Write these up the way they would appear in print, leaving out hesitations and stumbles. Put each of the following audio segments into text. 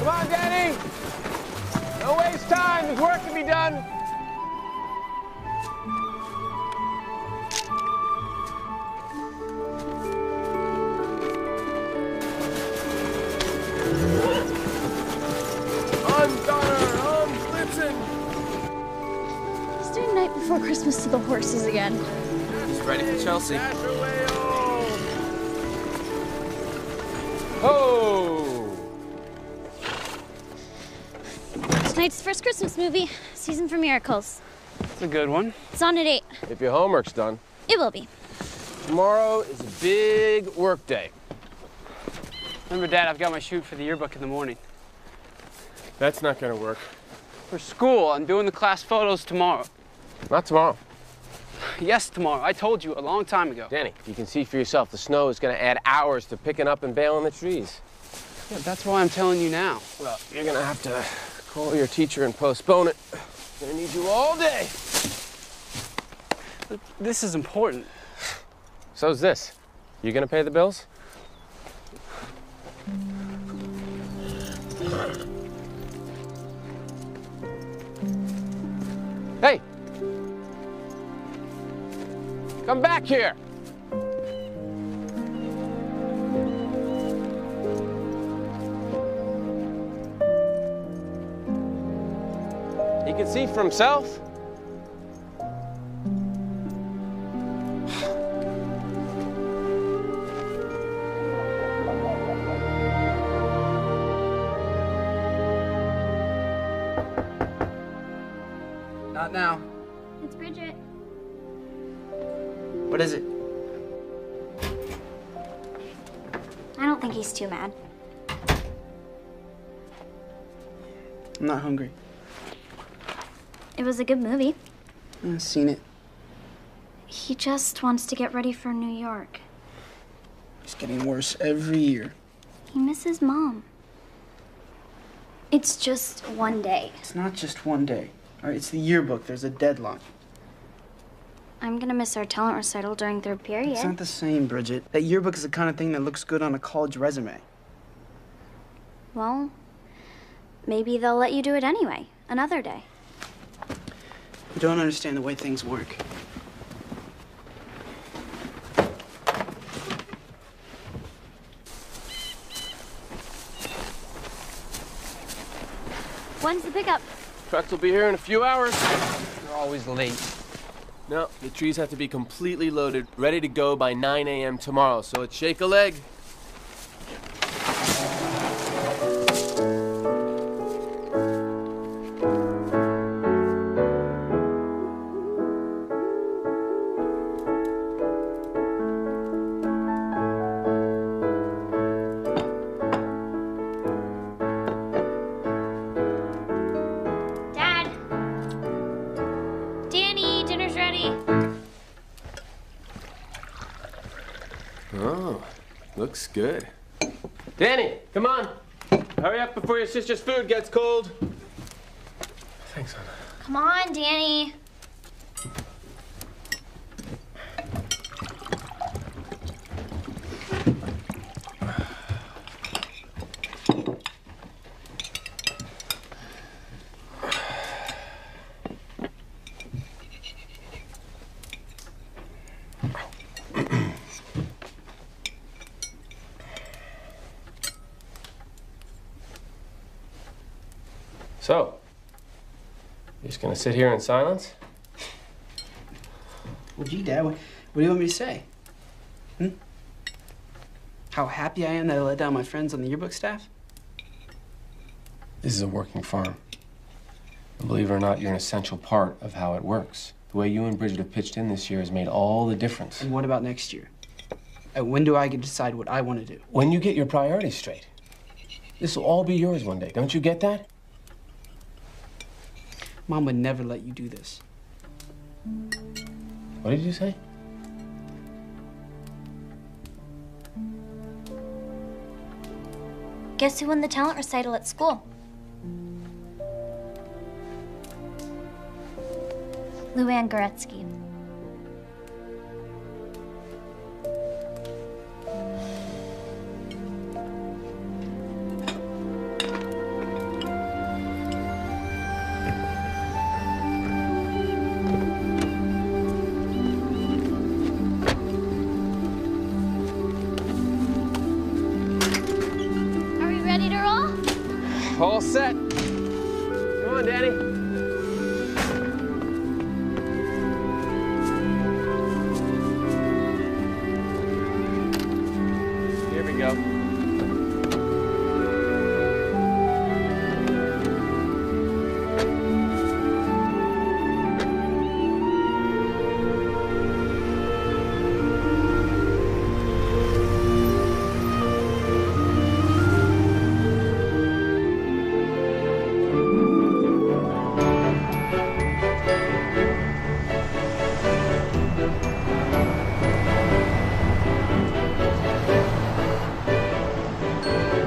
Come on, Danny! Don't waste time, there's work to be done. On Donner, on Blitzen! He's doing Night Before Christmas to the horses again. He's ready for Chelsea. Oh! Tonight's the first Christmas movie, Season for Miracles. It's a good one. It's on at 8. If your homework's done. It will be. Tomorrow is a big work day. Remember, Dad, I've got my shoot for the yearbook in the morning. That's not gonna work. For school, I'm doing the class photos tomorrow. Not tomorrow. Yes, tomorrow. I told you a long time ago. Danny, you can see for yourself, the snow is gonna add hours to picking up and baling the trees. Yeah, that's why I'm telling you now. Well, you're gonna have to call your teacher and postpone it. I'm gonna need you all day. But this is important. So's this. You gonna pay the bills? Hey! Come back here! He can see for himself. Not now. It's Bridget. What is it? I don't think he's too mad. I'm not hungry. It was a good movie. I've seen it. He just wants to get ready for New York. It's getting worse every year. He misses Mom. It's just one day. It's not just one day. All right, it's the yearbook. There's a deadline. I'm gonna miss our talent recital during third period. It's not the same, Bridget. That yearbook is the kind of thing that looks good on a college resume. Well, maybe they'll let you do it anyway, another day. You don't understand the way things work. When's the pickup? Trucks will be here in a few hours. You're always late. No, the trees have to be completely loaded, ready to go by 9 a.m. tomorrow, so let's shake a leg. Dad! Danny, dinner's ready. Oh, looks good. Danny, come on. Hurry up before your sister's food gets cold. Thanks, hon. Come on, Danny. So, you're just gonna sit here in silence? Well, gee, Dad, what do you want me to say? How happy I am that I let down my friends on the yearbook staff? This is a working farm. And believe it or not, you're an essential part of how it works. The way you and Bridget have pitched in this year has made all the difference. And what about next year? When do I get to decide what I want to do? When you get your priorities straight. This will all be yours one day. Don't you get that? Mom would never let you do this. What did you say? Guess who won the talent recital at school? Luann Goretzky. All set. Come on, Danny. Here we go.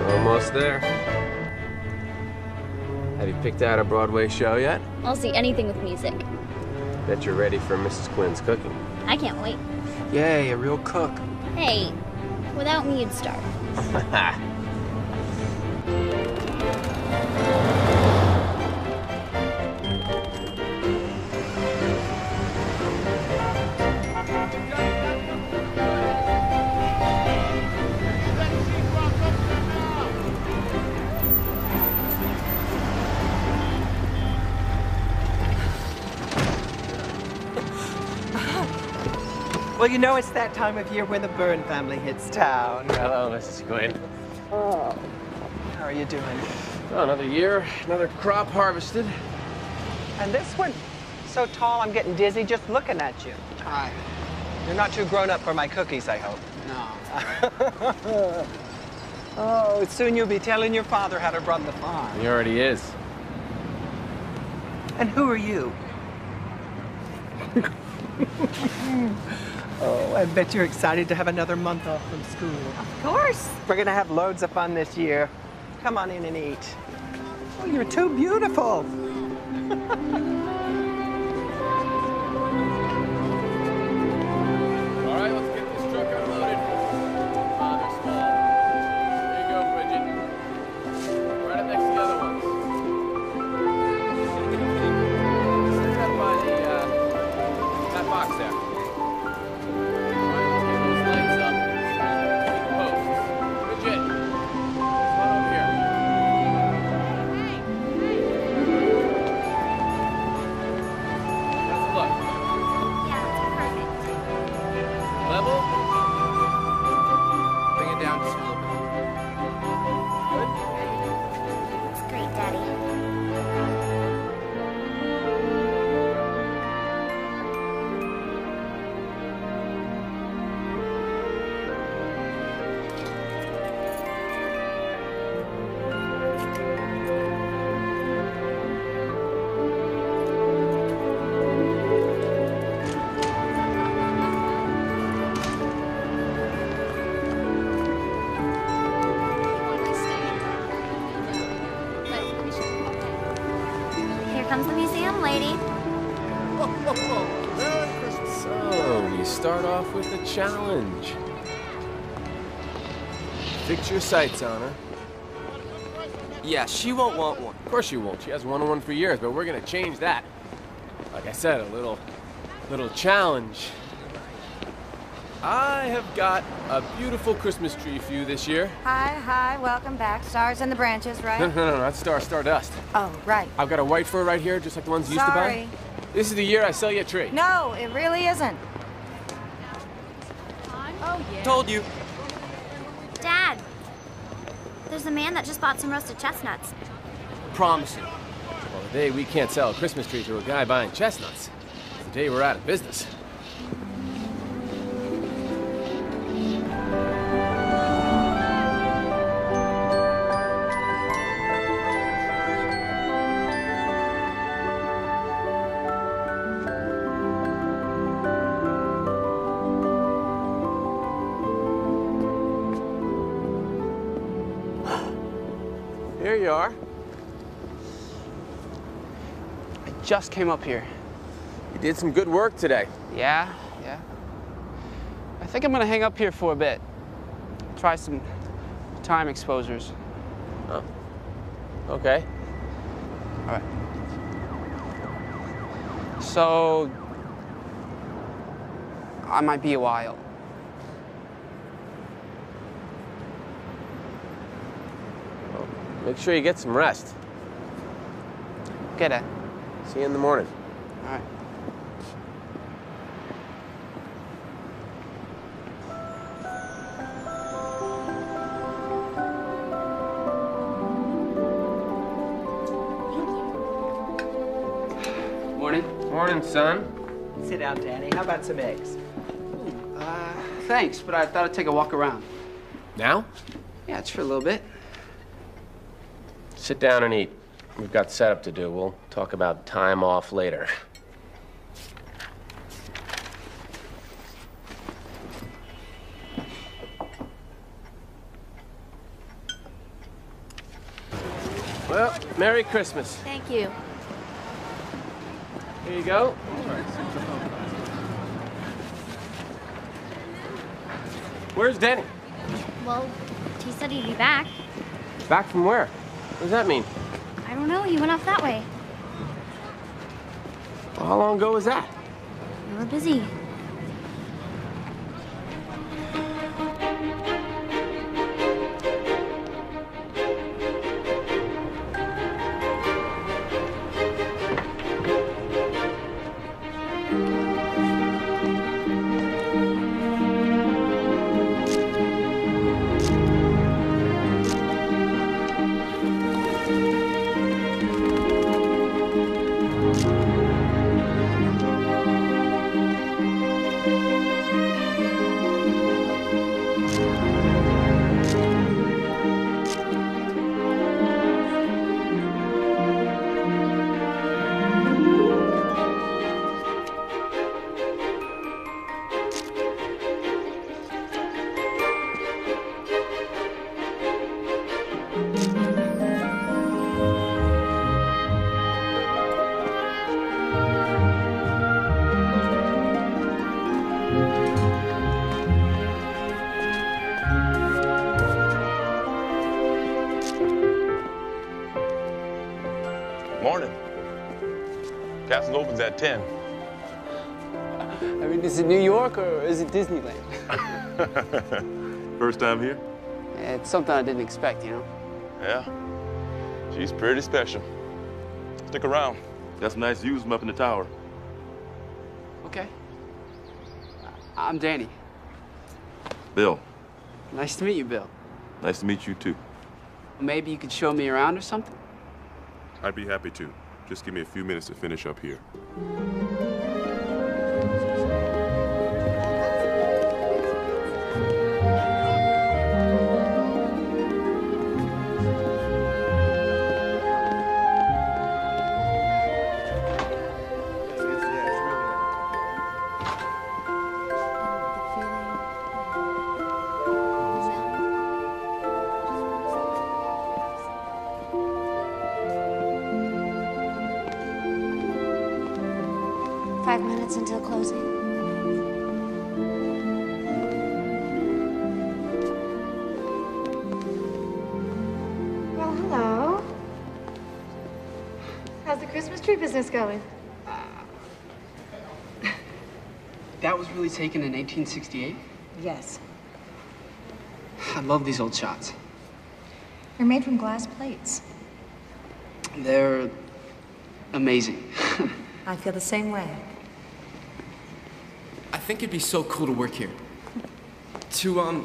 Almost there. Have you picked out a Broadway show yet? I'll see anything with music. Bet you're ready for Mrs. Quinn's cooking. I can't wait. Yay, a real cook. Hey, without me, you'd starve. Well, you know it's that time of year when the Byrne family hits town. Hello, Mrs. Quinn. Oh. How are you doing? Oh, another year, another crop harvested. And this one, so tall I'm getting dizzy just looking at you. Hi. You're not too grown up for my cookies, I hope. No. Oh, soon you'll be telling your father how to run the farm. He already is. And who are you? Oh, I bet you're excited to have another month off from school. Of course. We're gonna have loads of fun this year. Come on in and eat. Oh, you're too beautiful. All right, let's get this truck unloaded. They're small. Here you go, Bridget. Right up next to the other ones. Stick that by that box there. All right, let's get those lights up. To the post. Bridget, come on over here. How's it look? Yeah, perfect. Level? Bring it down just a little bit. Good? It's great, Daddy. Here comes the museum lady. So, we start off with a challenge. Fix your sights on her. Yeah, she won't want one. Of course she won't. She has one-on-one for years, but we're gonna change that. Like I said, a little challenge. I have got a beautiful Christmas tree for you this year. Hi, welcome back. Stars in the branches, right? No, that's Stardust. Oh, right. I've got a white fir right here, just like the ones you used to buy. Sorry. This is the year I sell you a tree. No, it really isn't. Oh, yeah. Told you. Dad, there's a man that just bought some roasted chestnuts. Promising. Well, the day we can't sell a Christmas tree to a guy buying chestnuts is the day we're out of business. Here you are. I just came up here. You did some good work today. Yeah. I think I'm gonna hang up here for a bit. Try some time exposures. Oh. Okay. All right. So, I might be a while. Make sure you get some rest. Okay, Dad. See you in the morning. All right. Morning. Morning, son. Sit down, Danny. How about some eggs? Thanks, but I thought I'd take a walk around. Now? Yeah, it's for a little bit. Sit down and eat. We've got setup to do. We'll talk about time off later. Well, Merry Christmas. Thank you. Here you go. Where's Danny? Well, he said he'd be back. Back from where? What does that mean? I don't know, he went off that way. Well, how long ago was that? We were busy. Morning. Castle opens at 10. I mean, is it New York or is it Disneyland? First time here? Yeah, it's something I didn't expect, you know? Yeah. She's pretty special. Stick around. Got some nice views from up in the tower. Okay. I'm Danny. Bill, Nice to meet you, Bill. nice to meet you too. Maybe you could show me around or something? I'd be happy to. Just give me a few minutes to finish up here. Five minutes until closing. Well, hello. How's the Christmas tree business going? That was really taken in 1868? Yes. I love these old shots. They're made from glass plates. They're amazing. I feel the same way. I think it'd be so cool to work here. To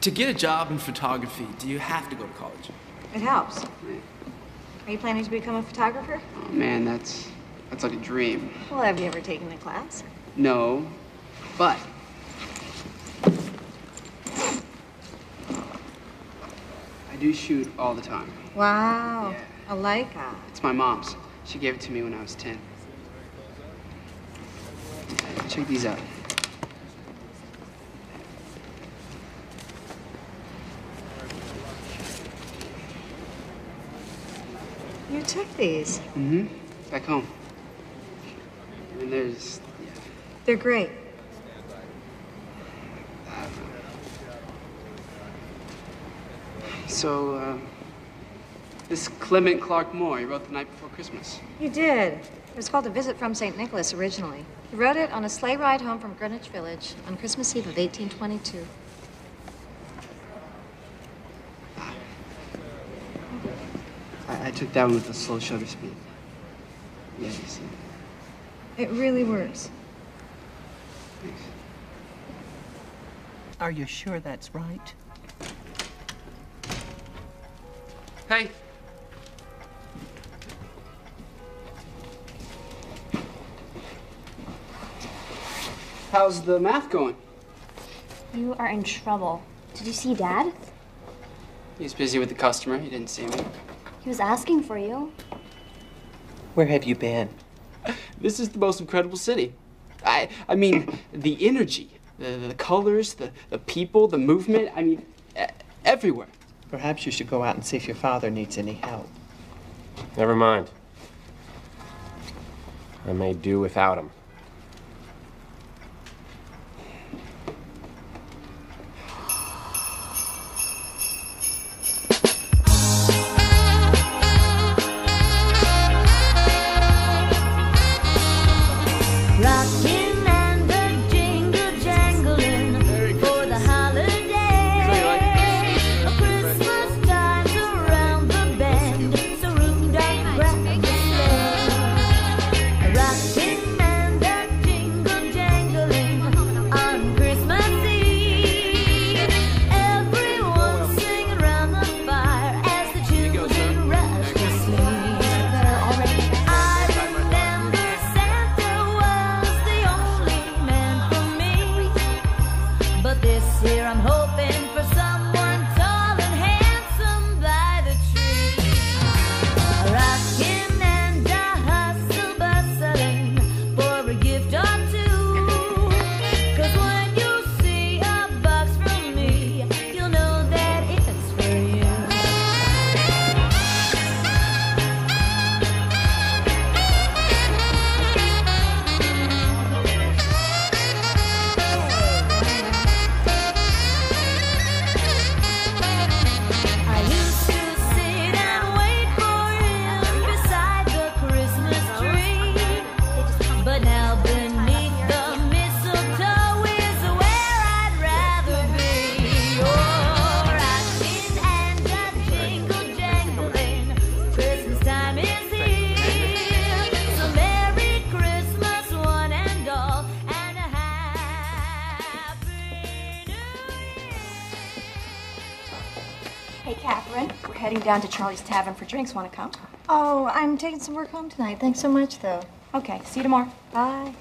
get a job in photography, do you have to go to college? It helps. Are you planning to become a photographer? Oh, man, that's like a dream. Well, have you ever taken a class? No, but I do shoot all the time. Wow. Yeah. A Leica. It's my mom's. She gave it to me when I was 10. Check these out. You took these. Mm-hmm. Back home. And there's, yeah. They're great. So, this Clement Clark Moore, he wrote The Night Before Christmas. You did. It was called A Visit from St. Nicholas originally. He wrote it on a sleigh ride home from Greenwich Village on Christmas Eve of 1822. I took down with a slow shutter speed. Yeah, you see. It really works. Thanks. Are you sure that's right? Hey. How's the math going? You are in trouble. Did you see Dad? He's busy with the customer. He didn't see me. He was asking for you. Where have you been? This is the most incredible city. I mean, the energy, the colors, the people, the movement, I mean, everywhere. Perhaps you should go out and see if your father needs any help. Never mind. I may do without him. Rockin' and the jingle jangling for the holiday. Christmas time's around the bend, so room down, grab the sleigh. Rockin' and the jingle jangling on Christmas Eve. Everyone singing around the fire as the children rush to sleep. I remember Santa was the only man for me, but this year I'm hoping for someone tall and handsome by the tree. Rockin' and hustle bustling for a gift or two, 'cause when you see a box from me, you'll know that it's for you. I used to sit and wait for him beside the Christmas tree, but now beneath the mistletoe is where I'd rather be. Oh, rockin' and a jingle jangling, Christmas time is here. So Merry Christmas, one and all, and a Happy New Year. Hey, Catherine, we're heading down to Charlie's Tavern for drinks. Want to come? Oh, I'm taking some work home tonight. Thanks so much, though. Okay, see you tomorrow. Bye.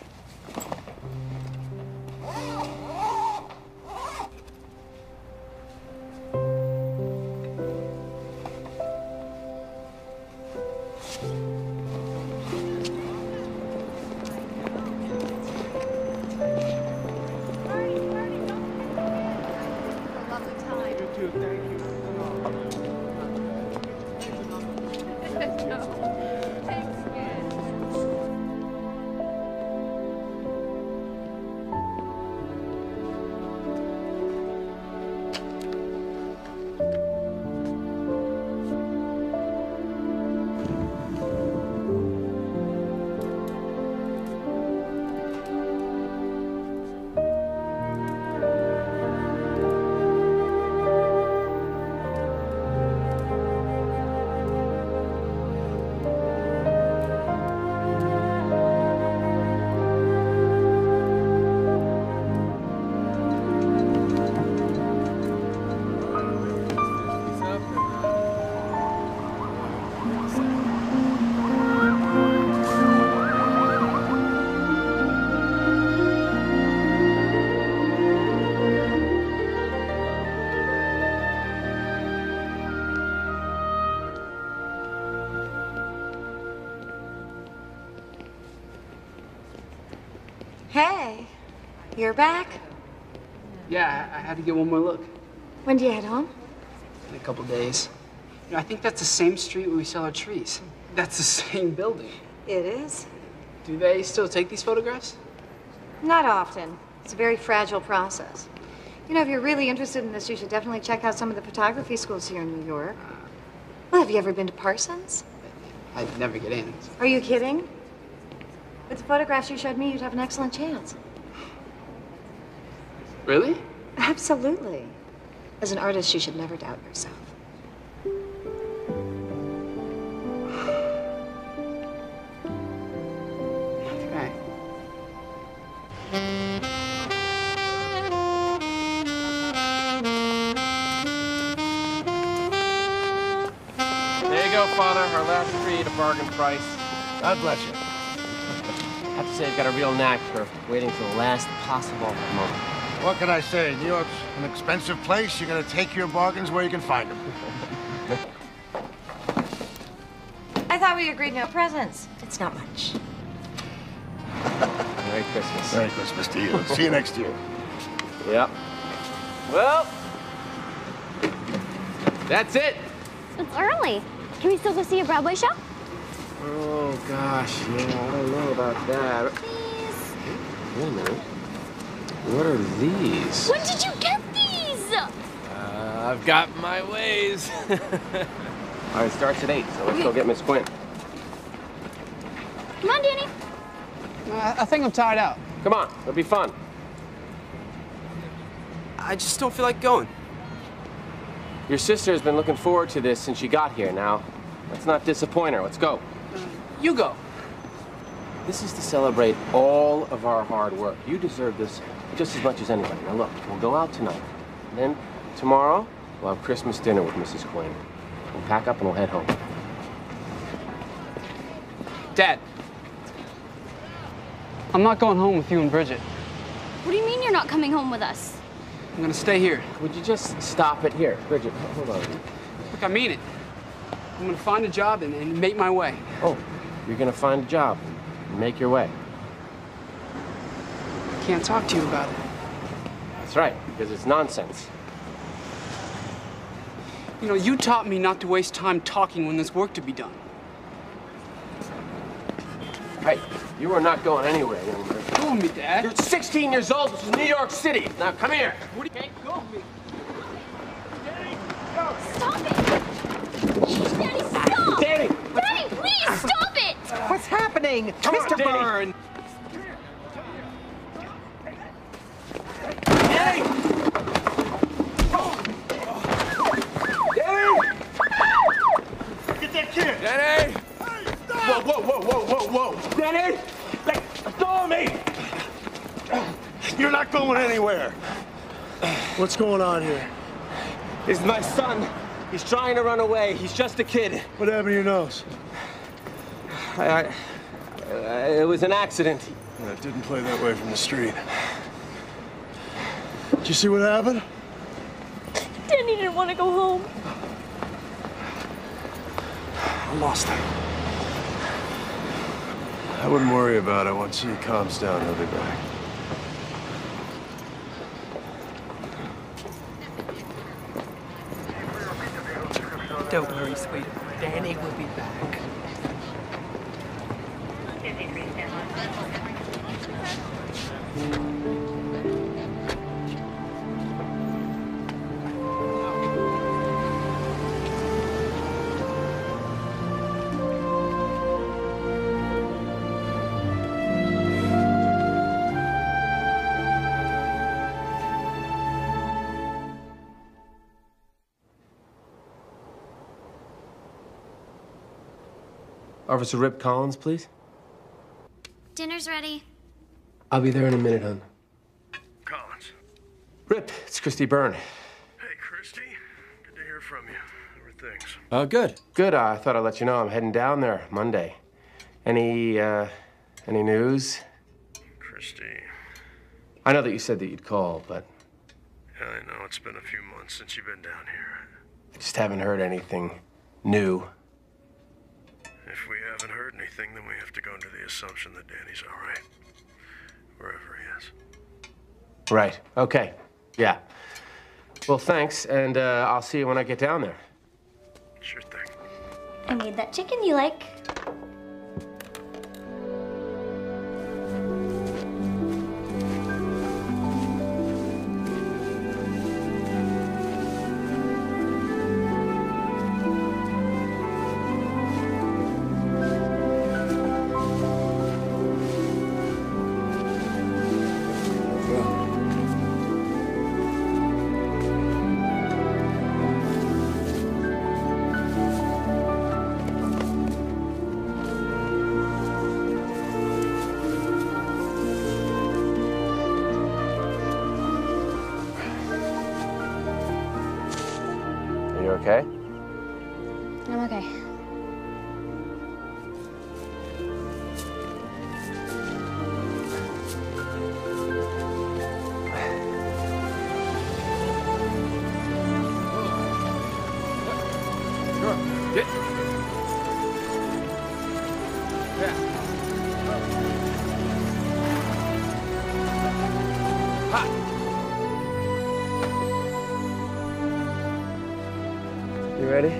Hey, you're back? Yeah, I had to get one more look When do you head home? in a couple days. You know, I think that's the same street where we sell our trees. That's the same building. It is. Do they still take these photographs? Not often. It's a very fragile process. You know, if you're really interested in this, you should definitely check out some of the photography schools here in New York. Well, have you ever been to Parsons? I'd never get in. Are you kidding? With the photographs you showed me, you'd have an excellent chance. Really? Absolutely. As an artist, you should never doubt yourself. Father. Our last tree at a bargain price. God bless you. I have to say, I've got a real knack for waiting till the last possible moment. What can I say? New York's an expensive place. You gotta take your bargains where you can find them. I thought we agreed no presents. It's not much. Merry Christmas. Merry Christmas to you. See you next year. Yep. Well, that's it. It's early. Can we still go see a Broadway show? Oh, gosh, yeah, I don't know about that. Please. Wait a minute. What are these? When did you get these? I've got my ways. All right, it starts at 8, so let's go get Miss Quinn. Come on, Danny. I think I'm tired out. Come on, it'll be fun. I just don't feel like going. Your sister has been looking forward to this since she got here. Now, let's not disappoint her. Let's go. You go. This is to celebrate all of our hard work. You deserve this just as much as anybody. Now look, we'll go out tonight. And then tomorrow, we'll have Christmas dinner with Mrs. Quinn. We'll pack up and we'll head home. Dad. I'm not going home with you and Bridget. What do you mean you're not coming home with us? I'm gonna stay here. Would you just stop it here? Bridget, hold on. Look, I mean it. I'm gonna find a job and make my way. Oh, you're gonna find a job and make your way. I can't talk to you about it. That's right, because it's nonsense. You know, you taught me not to waste time talking when there's work to be done. Hey, you are not going anywhere, young man. Go with me, Dad. You're 16 years old. This is New York City. Now, come here. What do you go with me? Stop it! Daddy, stop! Danny! Daddy, please, stop it! What's happening? Come on, Mr. Danny. Byrne! Danny! Danny! Get that kid! Danny! Whoa, whoa, whoa, whoa, whoa, whoa! Danny! Let go of me! You're not going anywhere. What's going on here? This is my son. He's trying to run away. He's just a kid. What happened to your nose? It was an accident. No, it didn't play that way from the street. Did you see what happened? Danny didn't want to go home. I lost him. I wouldn't worry about it. Once he calms down, he'll be back. Don't worry, sweetie. Danny will be back. Officer Rip Collins, please. Dinner's ready. I'll be there in a minute, hon. Collins. Rip, it's Christy Byrne. Hey, Christy. Good to hear from you. How are things? Good. Good. I thought I'd let you know I'm heading down there Monday. Any news? Christy. I know that you said that you'd call, but Yeah, I know. It's been a few months since you've been down here. I just haven't heard anything new. If we haven't heard anything, then we have to go under the assumption that Danny's all right. Wherever he is. Right. Okay. Yeah. Well, thanks, and I'll see you when I get down there. Sure thing. I made that chicken you like. Are you okay? I'm okay. You ready?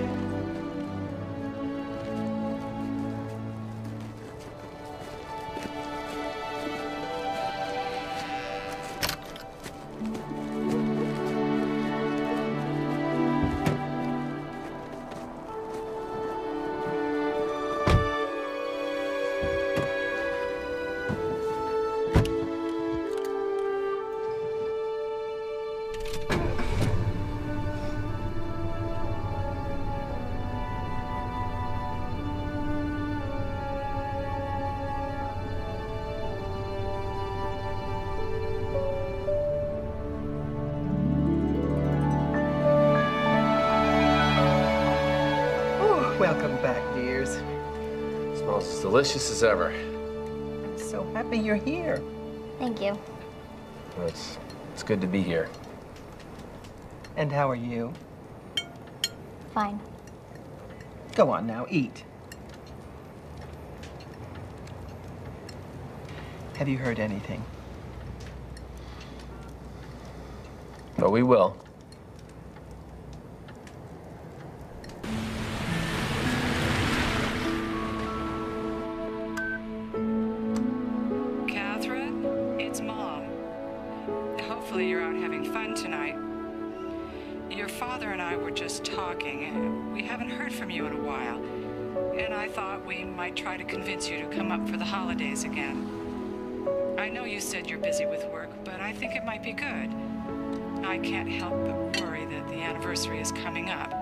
Welcome back, dears. Smells as delicious as ever. I'm so happy you're here. Thank you. Well, it's good to be here. And how are you? Fine. Go on now, eat. Have you heard anything? But we will. Catherine, it's Mom. Hopefully you're out having fun tonight. Your father and I were just talking, and we haven't heard from you in a while. And I thought we might try to convince you to come up for the holidays again. I know you said you're busy with work, but I think it might be good. I can't help but worry that the anniversary is coming up.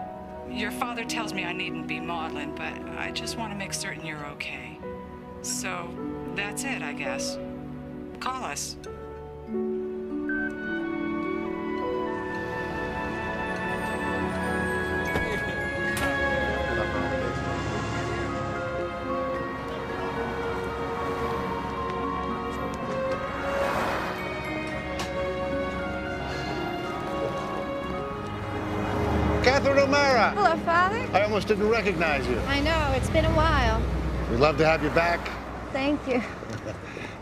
Your father tells me I needn't be maudlin, but I just want to make certain you're okay. So that's it, I guess. Call us. Catherine O'Mara. Hello, Father. I almost didn't recognize you. I know, it's been a while. We'd love to have you back, Thank you.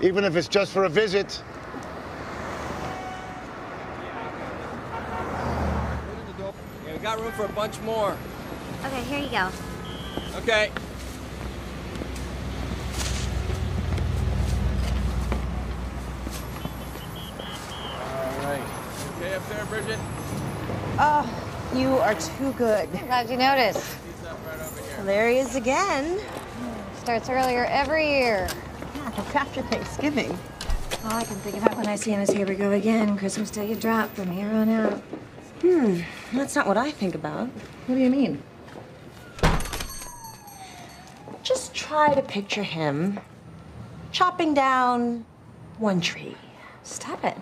even if it's just for a visit. Yeah, we got room for a bunch more. Okay, here you go. Okay. All right. Okay up there, Bridget? Oh, you are too good. Glad you noticed. He's up right over here. Well, there he is again. Starts earlier every year. Yeah, that's after Thanksgiving. All I can think about when I see him is here we go again. Christmas Day you drop from here on out. That's not what I think about. What do you mean? Just try to picture him chopping down one tree. Stop it.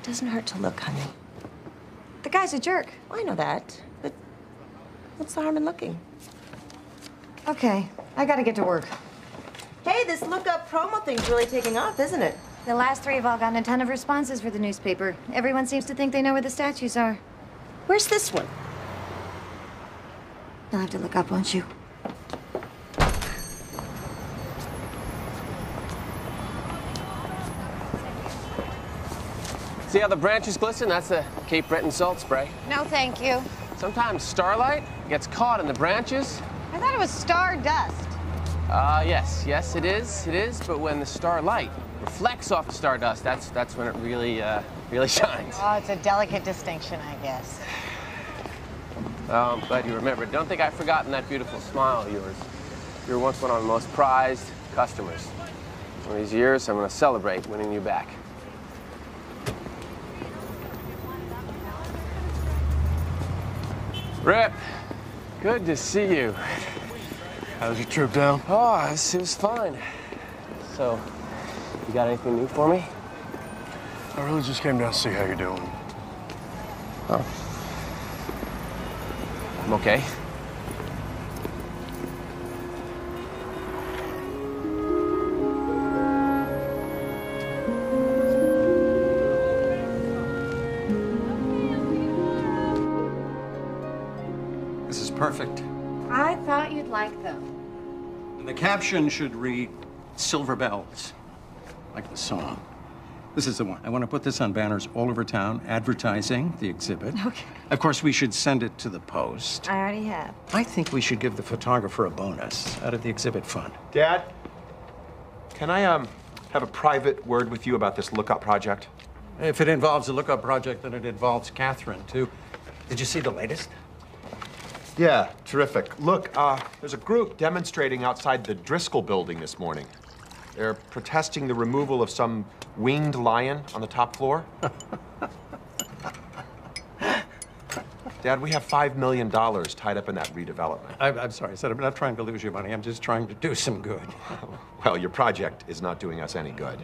Doesn't hurt to look, honey. The guy's a jerk. I know that, but what's the harm in looking? Okay, I gotta get to work. Hey, this look-up promo thing's really taking off, isn't it? The last three have all gotten a ton of responses for the newspaper. Everyone seems to think they know where the statues are. Where's this one? You'll have to look up, won't you? See how the branches glisten? That's the Cape Breton salt spray. No, thank you. Sometimes starlight gets caught in the branches. I thought it was stardust. Yes, it is. But when the starlight reflects off the stardust, that's when it really shines. Oh, it's a delicate distinction, I guess. I'm glad you remembered. Don't think I've forgotten that beautiful smile of yours. You were once one of my most prized customers. One of these years, I'm going to celebrate winning you back. Rip, good to see you. How was your trip down? Oh, it was fine. So, you got anything new for me? I really just came down to see how you're doing. Oh. I'm okay. This is perfect. I thought you'd like them. And the caption should read, Silver Bells, like the song. This is the one. I want to put this on banners all over town, advertising the exhibit. Okay. Of course, we should send it to the Post. I already have. I think we should give the photographer a bonus out of the exhibit fund. Dad, can I have a private word with you about this lookup project? If it involves a lookup project, then it involves Catherine, too. Did you see the latest? Yeah, terrific. Look, there's a group demonstrating outside the Driscoll building this morning. They're protesting the removal of some winged lion on the top floor. Dad, we have $5 million tied up in that redevelopment. I'm sorry, son. I'm not trying to lose your money. I'm just trying to do some good. Well, your project is not doing us any good.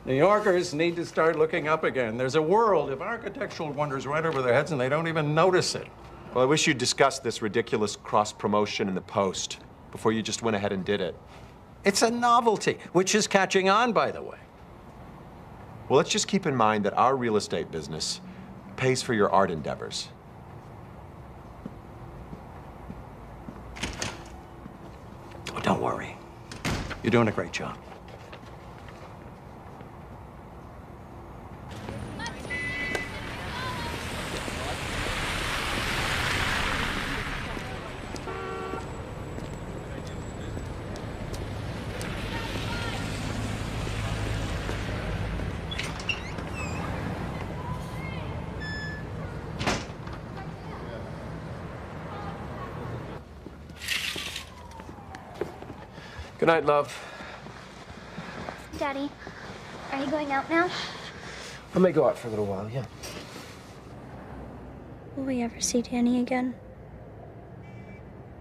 New Yorkers need to start looking up again. There's a world of architectural wonders right over their heads, and they don't even notice it. Well, I wish you'd discuss this ridiculous cross-promotion in the Post before you just went ahead and did it. It's a novelty, which is catching on, by the way. Well, let's just keep in mind that our real estate business pays for your art endeavors. Oh, don't worry. You're doing a great job. Good night, love. Daddy, are you going out now? I may go out for a little while, yeah. Will we ever see Danny again?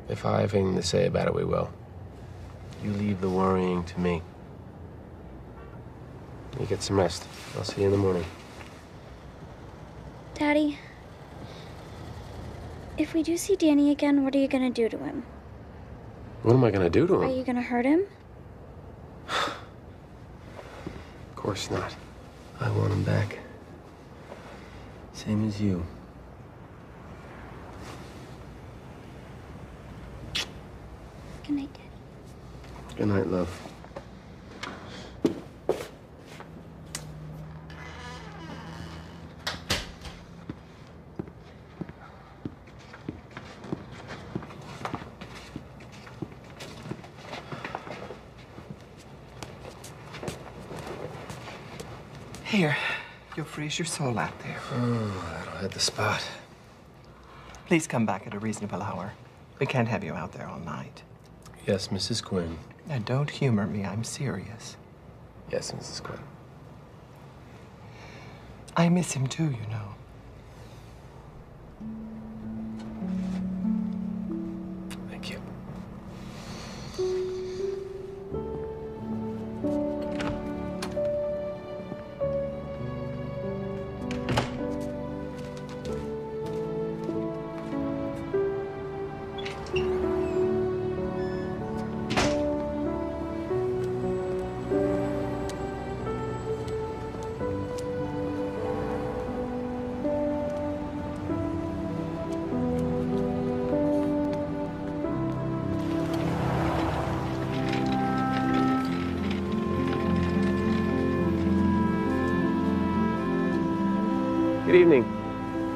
If I have anything to say about it, we will. You leave the worrying to me. You get some rest. I'll see you in the morning. Daddy, if we do see Danny again, what are you gonna do to him? What am I gonna do to him? Are you gonna hurt him? Of course not. I want him back. Same as you. Good night, Daddy. Good night, love. Here, you'll freeze your soul out there. Oh, that'll hit the spot. Please come back at a reasonable hour. We can't have you out there all night. Yes, Mrs. Quinn. Now, don't humor me. I'm serious. Yes, Mrs. Quinn. I miss him too, you know. Thank you. Good evening.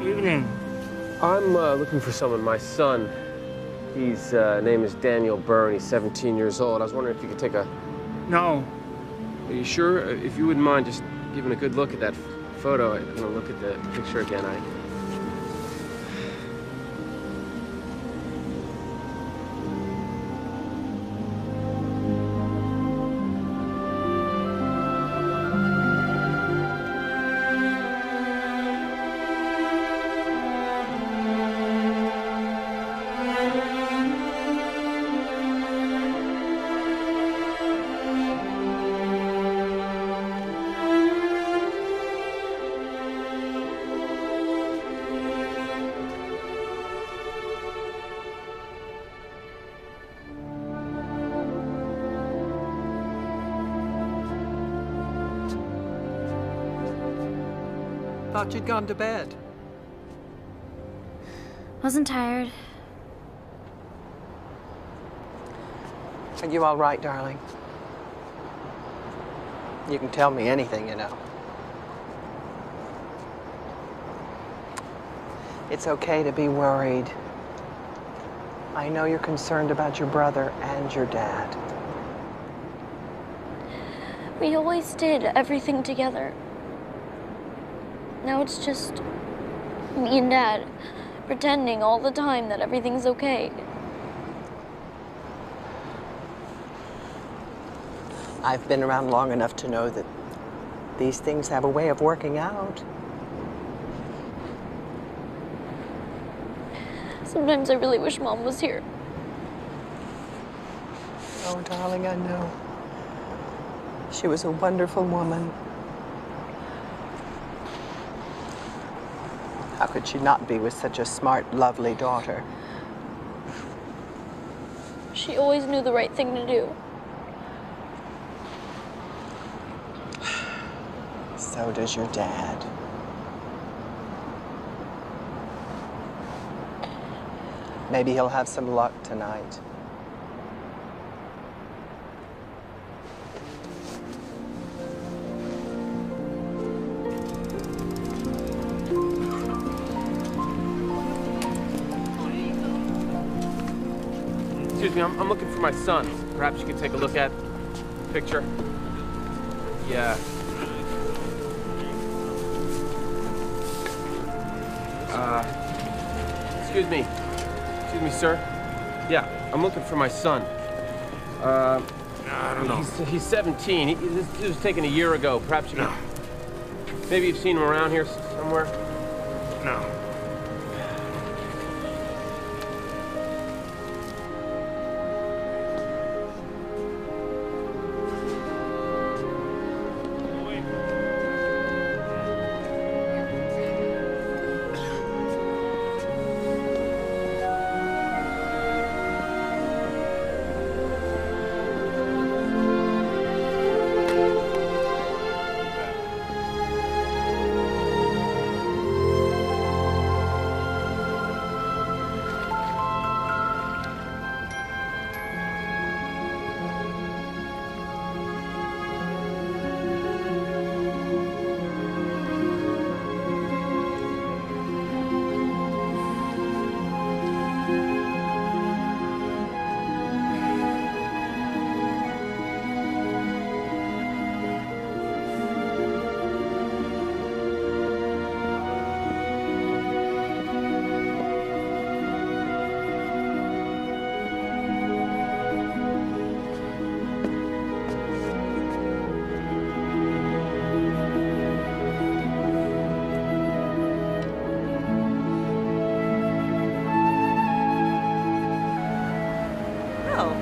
Evening. I'm looking for someone. My son, his name is Daniel Byrne. He's 17 years old. I was wondering if you could take a... No. Are you sure? If you wouldn't mind just giving a good look at that photo. I'm gonna look at the picture again. Thought you'd gone to bed. Wasn't tired. Are you all right, darling? You can tell me anything, you know. It's okay to be worried. I know you're concerned about your brother and your dad. We always did everything together. Now it's just me and Dad pretending all the time that everything's okay. I've been around long enough to know that these things have a way of working out. Sometimes I really wish Mom was here. Oh, darling, I know. She was a wonderful woman. How could she not be with such a smart, lovely daughter? She always knew the right thing to do. So does your dad. Maybe he'll have some luck tonight. Excuse me, I'm looking for my son. Perhaps you could take a look at the picture. Yeah. Excuse me, sir. Yeah, I'm looking for my son. I don't know. He's 17. This was taken a year ago. Perhaps you could... Maybe you've seen him around here somewhere? No.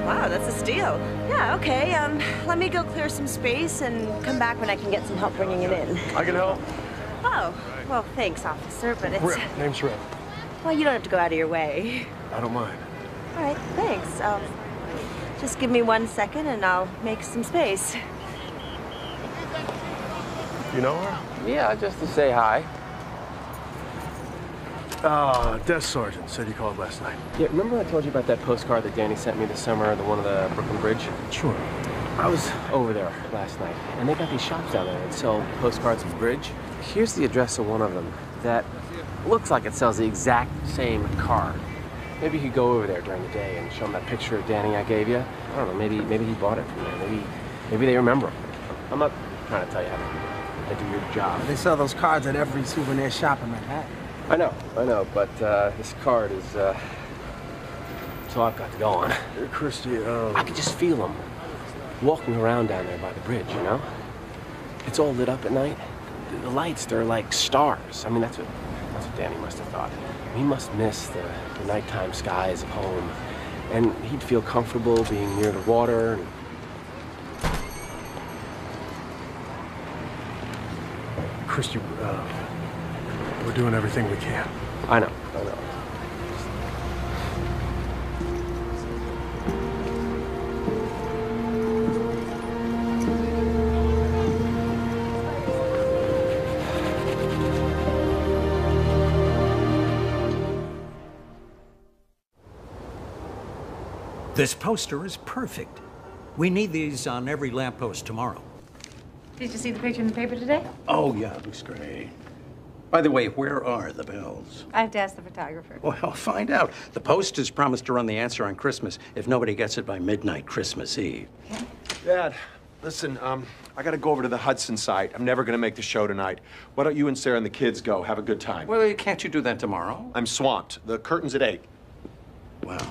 Wow, that's a steal. Yeah, okay. Let me go clear some space and come back when I can get some help bringing it in. I can help. Oh, well, thanks, officer, but it's... Rip. Name's Rip. Well, you don't have to go out of your way. I don't mind. All right, thanks. Just give me 1 second and I'll make some space. You know her? Yeah, just to say hi. Desk sergeant said you called last night. Yeah, remember I told you about that postcard that Danny sent me this summer, the one of the Brooklyn Bridge? Sure. I was over there last night, and they got these shops down there that sell postcards of the bridge. Here's the address of one of them that looks like it sells the exact same card. Maybe you could go over there during the day and show them that picture of Danny I gave you. I don't know, maybe he bought it from there. Maybe they remember him. I'm not trying to tell you how to do your job. They sell those cards at every souvenir shop in Manhattan. I know, but this card is, so I've got to go on. Christy, I could just feel him walking around down there by the bridge, you know? It's all lit up at night. The lights, they're like stars. I mean, that's what Danny must have thought. He must miss the nighttime skies of home. And he'd feel comfortable being near the water. And... Christy, we're doing everything we can. I know. This poster is perfect. We need these on every lamppost tomorrow. Did you see the picture in the paper today? Oh, yeah, it looks great. By the way, where are the bells? I have to ask the photographer. Well, find out. The Post has promised to run the answer on Christmas if nobody gets it by midnight Christmas Eve. Dad, listen, I gotta go over to the Hudson site. I'm never gonna make the show tonight. Why don't you and Sarah and the kids go? Have a good time. Well, can't you do that tomorrow? I'm swamped. The curtain's at 8. Well,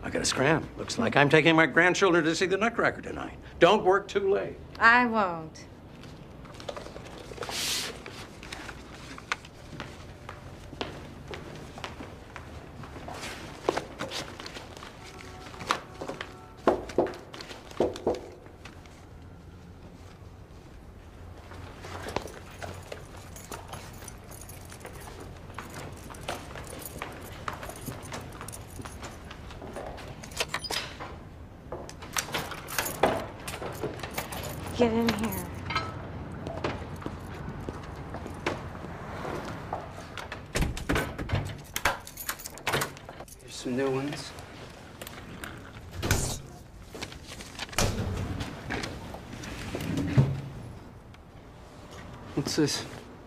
I gotta scram. Looks like I'm taking my grandchildren to see the Nutcracker tonight. Don't work too late. I won't. Get in here. Here's some new ones. What's this?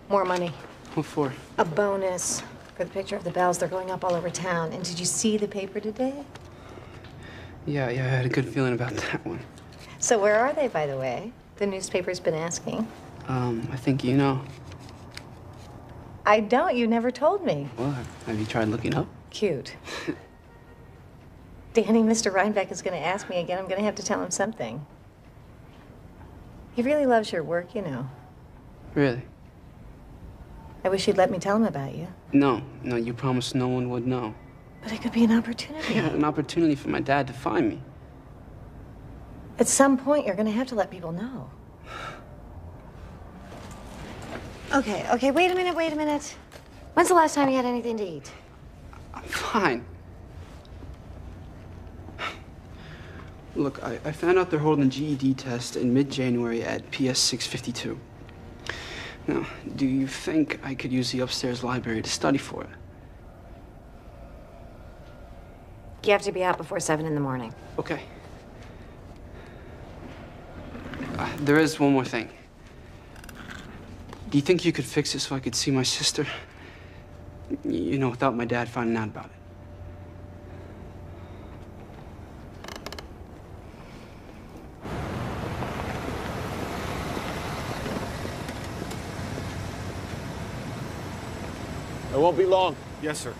More money. What for? A bonus for the picture of the bells. They're going up all over town. And did you see the paper today? Yeah, I had a good feeling about that one. So where are they, by the way? The newspaper's been asking. I think you know. I don't. You never told me. What? Have you tried looking up? Cute. Danny, Mr. Rhinebeck is going to ask me again. I'm going to have to tell him something. He really loves your work, you know. Really? I wish you'd let me tell him about you. No, you promised no one would know. But it could be an opportunity. Yeah, an opportunity for my dad to find me. At some point, you're going to have to let people know. Okay, wait a minute. When's the last time you had anything to eat? I'm fine. Look, I found out they're holding a GED test in mid-January at PS 652. Now, do you think I could use the upstairs library to study for it? You have to be out before 7 in the morning. Okay. There is one more thing. Do you think you could fix it so I could see my sister? You know, without my dad finding out about it. It won't be long. Yes, sir.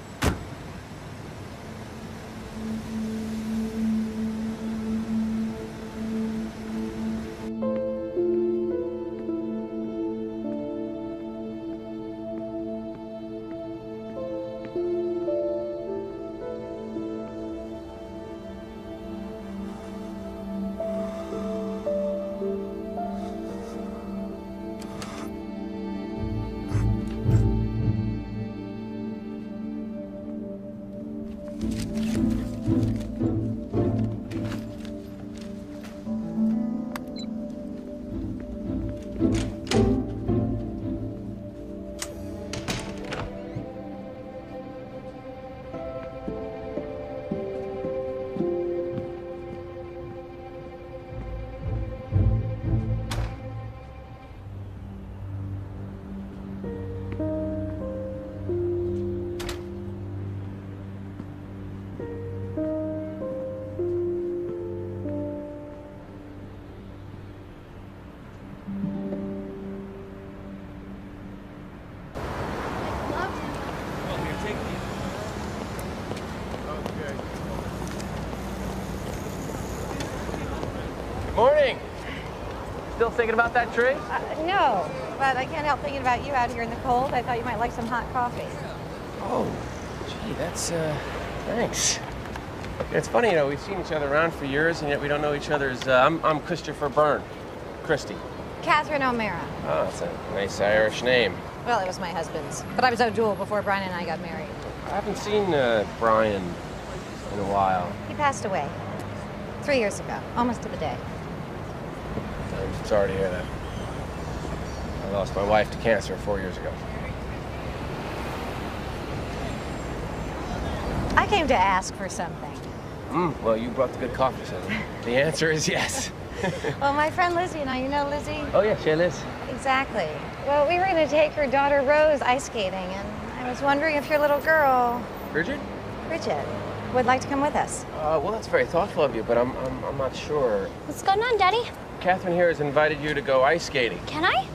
Morning. Still thinking about that tree? No, but I can't help thinking about you out here in the cold. I thought you might like some hot coffee. Oh, gee, that's, thanks. It's funny, you know, we've seen each other around for years, and yet we don't know each other's, I'm Christopher Byrne. Christy. Catherine O'Mara. Oh, that's a nice Irish name. Well, it was my husband's, but I was O'Doul before Brian and I got married. I haven't seen, Brian in a while. He passed away 3 years ago, almost to the day. I'm sorry to hear that. I lost my wife to cancer 4 years ago. I came to ask for something. Well, you brought the good coffee, so the answer is yes. Well, my friend Lizzie, now you know Lizzie? Oh, yeah, she Liz. Exactly. Well, we were going to take her daughter Rose ice skating, and I was wondering if your little girl, Bridget? Bridget, would like to come with us. Well, that's very thoughtful of you, but I'm not sure. What's going on, Daddy? Catherine here has invited you to go ice skating. Can I?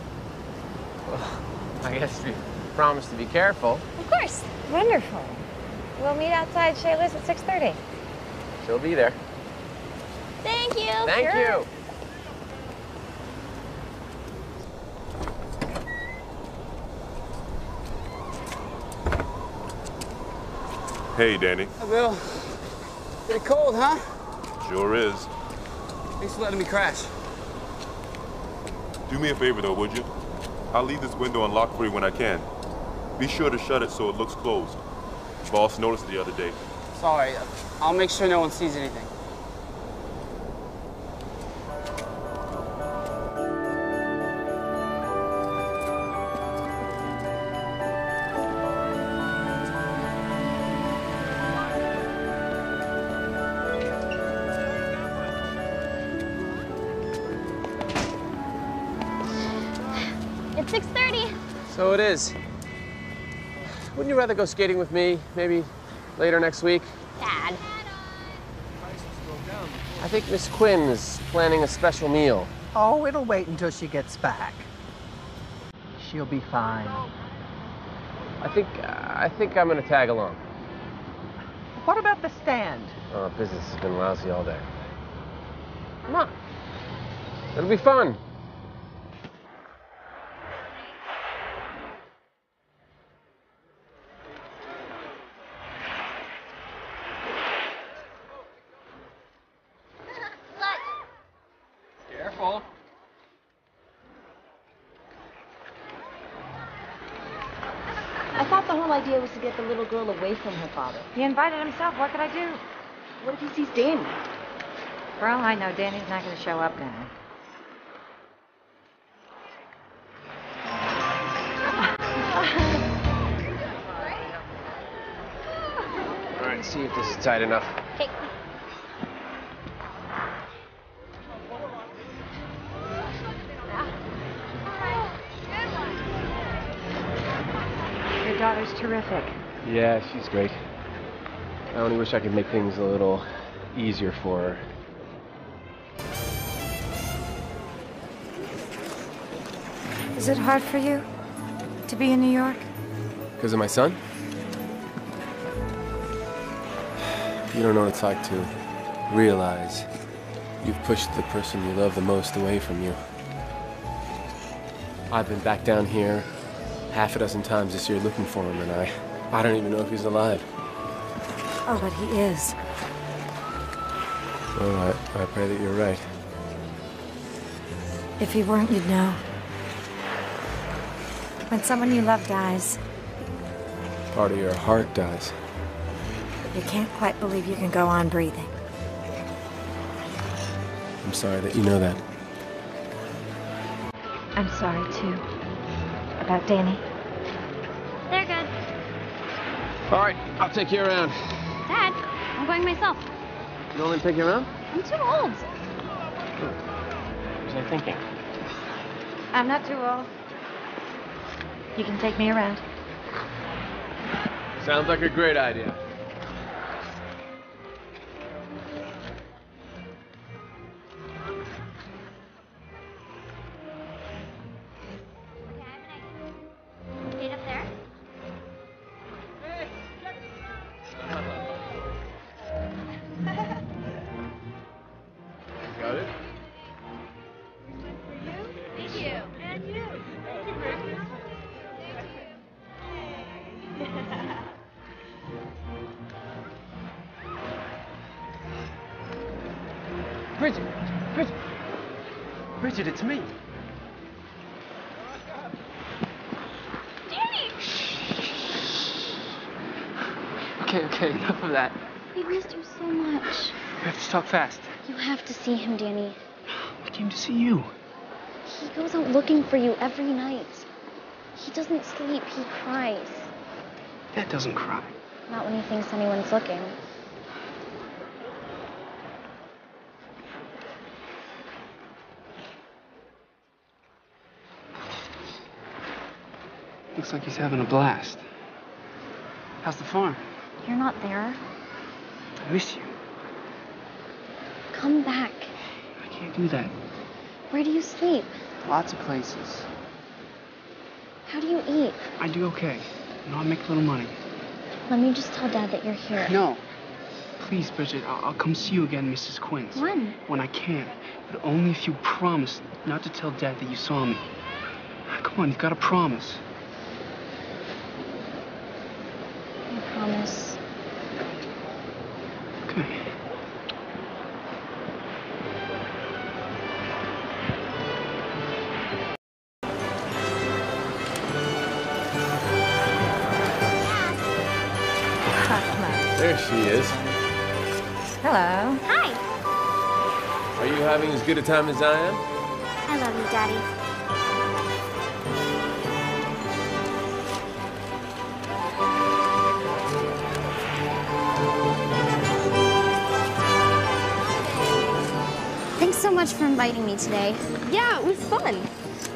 Well, I guess you promised to be careful. Of course. Wonderful. We'll meet outside Shayla's at 6:30. She'll be there. Thank you. Thank you. Hey, Danny. Hi, Bill. Pretty cold, huh? Sure is. Thanks for letting me crash. Do me a favor, though, would you? I'll leave this window unlocked for you when I can. Be sure to shut it so it looks closed. Boss noticed it the other day. Sorry. I'll make sure no one sees anything. It's 6:30. So it is. Wouldn't you rather go skating with me, maybe later next week? Dad. I think Miss Quinn is planning a special meal. Oh, it'll wait until she gets back. She'll be fine. I think I'm gonna tag along. What about the stand? Oh, business has been lousy all day. Come on. It'll be fun. Careful. I thought the whole idea was to get the little girl away from her father. He invited himself. What could I do? What if he sees Danny? For all I know, Danny's not going to show up now. All right, see if this is tight enough. Okay. Your daughter's terrific. Yeah, she's great. I only wish I could make things a little easier for her. Is it hard for you to be in New York? Because of my son? You don't know what it's like to realize you've pushed the person you love the most away from you. I've been back down here half a dozen times this year looking for him, and I don't even know if he's alive. Oh, but he is. Well, I pray that you're right. If he weren't, you'd know. When someone you love dies, Part of your heart dies. you can't quite believe you can go on breathing. I'm sorry that you know that. I'm sorry, too. About Danny. They're good. All right, I'll take you around. Dad, I'm going myself. You want me to take you around? I'm too old. What was I thinking? I'm not too old. You can take me around. Sounds like a great idea. Gate up there. Got it? Thank you. And you. Bridget! Bridget! Bridget, it's me. Danny! Okay, enough of that. We missed you so much. We have to talk fast. You have to see him, Danny. I came to see you. He goes out looking for you every night. He doesn't sleep, he cries. Dad doesn't cry. Not when he thinks anyone's looking. Looks like he's having a blast. How's the farm? You're not there. I miss you. Come back. I can't do that. Where do you sleep? Lots of places. How do you eat? I do okay. You know, I make a little money. Let me just tell Dad that you're here. No. Please, Bridget, I'll come see you again, Mrs. Quince. When? When I can. But only if you promise not to tell Dad that you saw me. Come on, you've got to promise. I promise. Okay. There she is. Hello. Hi. Are you having as good a time as I am? I love you, Daddy. Thanks so much for inviting me today. Yeah, it was fun.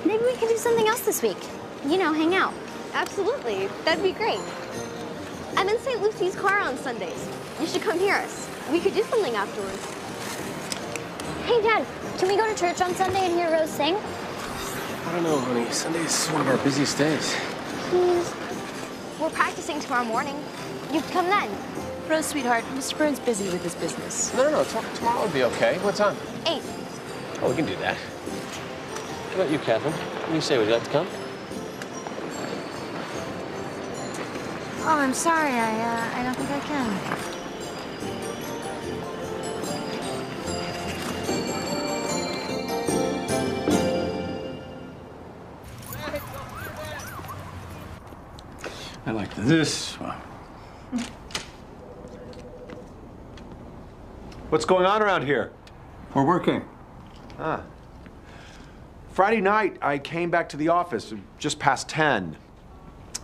Maybe we can do something else this week. You know, hang out. Absolutely. That'd be great. I'm in St. Lucy's car on Sundays. You should come hear us. We could do something afterwards. Hey, Dad, can we go to church on Sunday and hear Rose sing? I don't know, honey. Sunday's one of our busiest days. Please. We're practicing tomorrow morning. You can come then. Rose, sweetheart, Mr. Burns busy with his business. No. Tomorrow would be okay. What time? 8. Oh, we can do that. How about you, Catherine? What do you say? Would you like to come? Oh, I'm sorry. I don't think I can. I like this one. What's going on around here? We're working. Ah. Friday night, I came back to the office just past 10.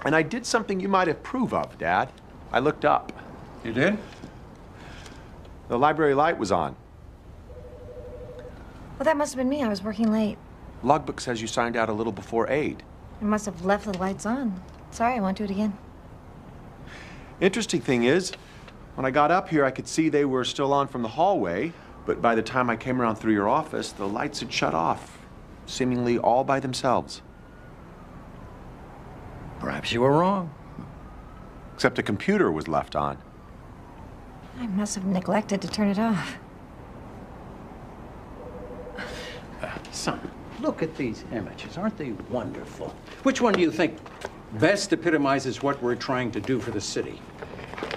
And I did something you might approve of, Dad. I looked up. You did? The library light was on. Well, that must have been me. I was working late. Logbook says you signed out a little before 8. I must have left the lights on. Sorry, I won't do it again. Interesting thing is, when I got up here, I could see they were still on from the hallway, but by the time I came around through your office, the lights had shut off, seemingly all by themselves. Perhaps you were wrong. Except the computer was left on. I must have neglected to turn it off. Son, look at these images. Aren't they wonderful? Which one do you think best epitomizes what we're trying to do for the city?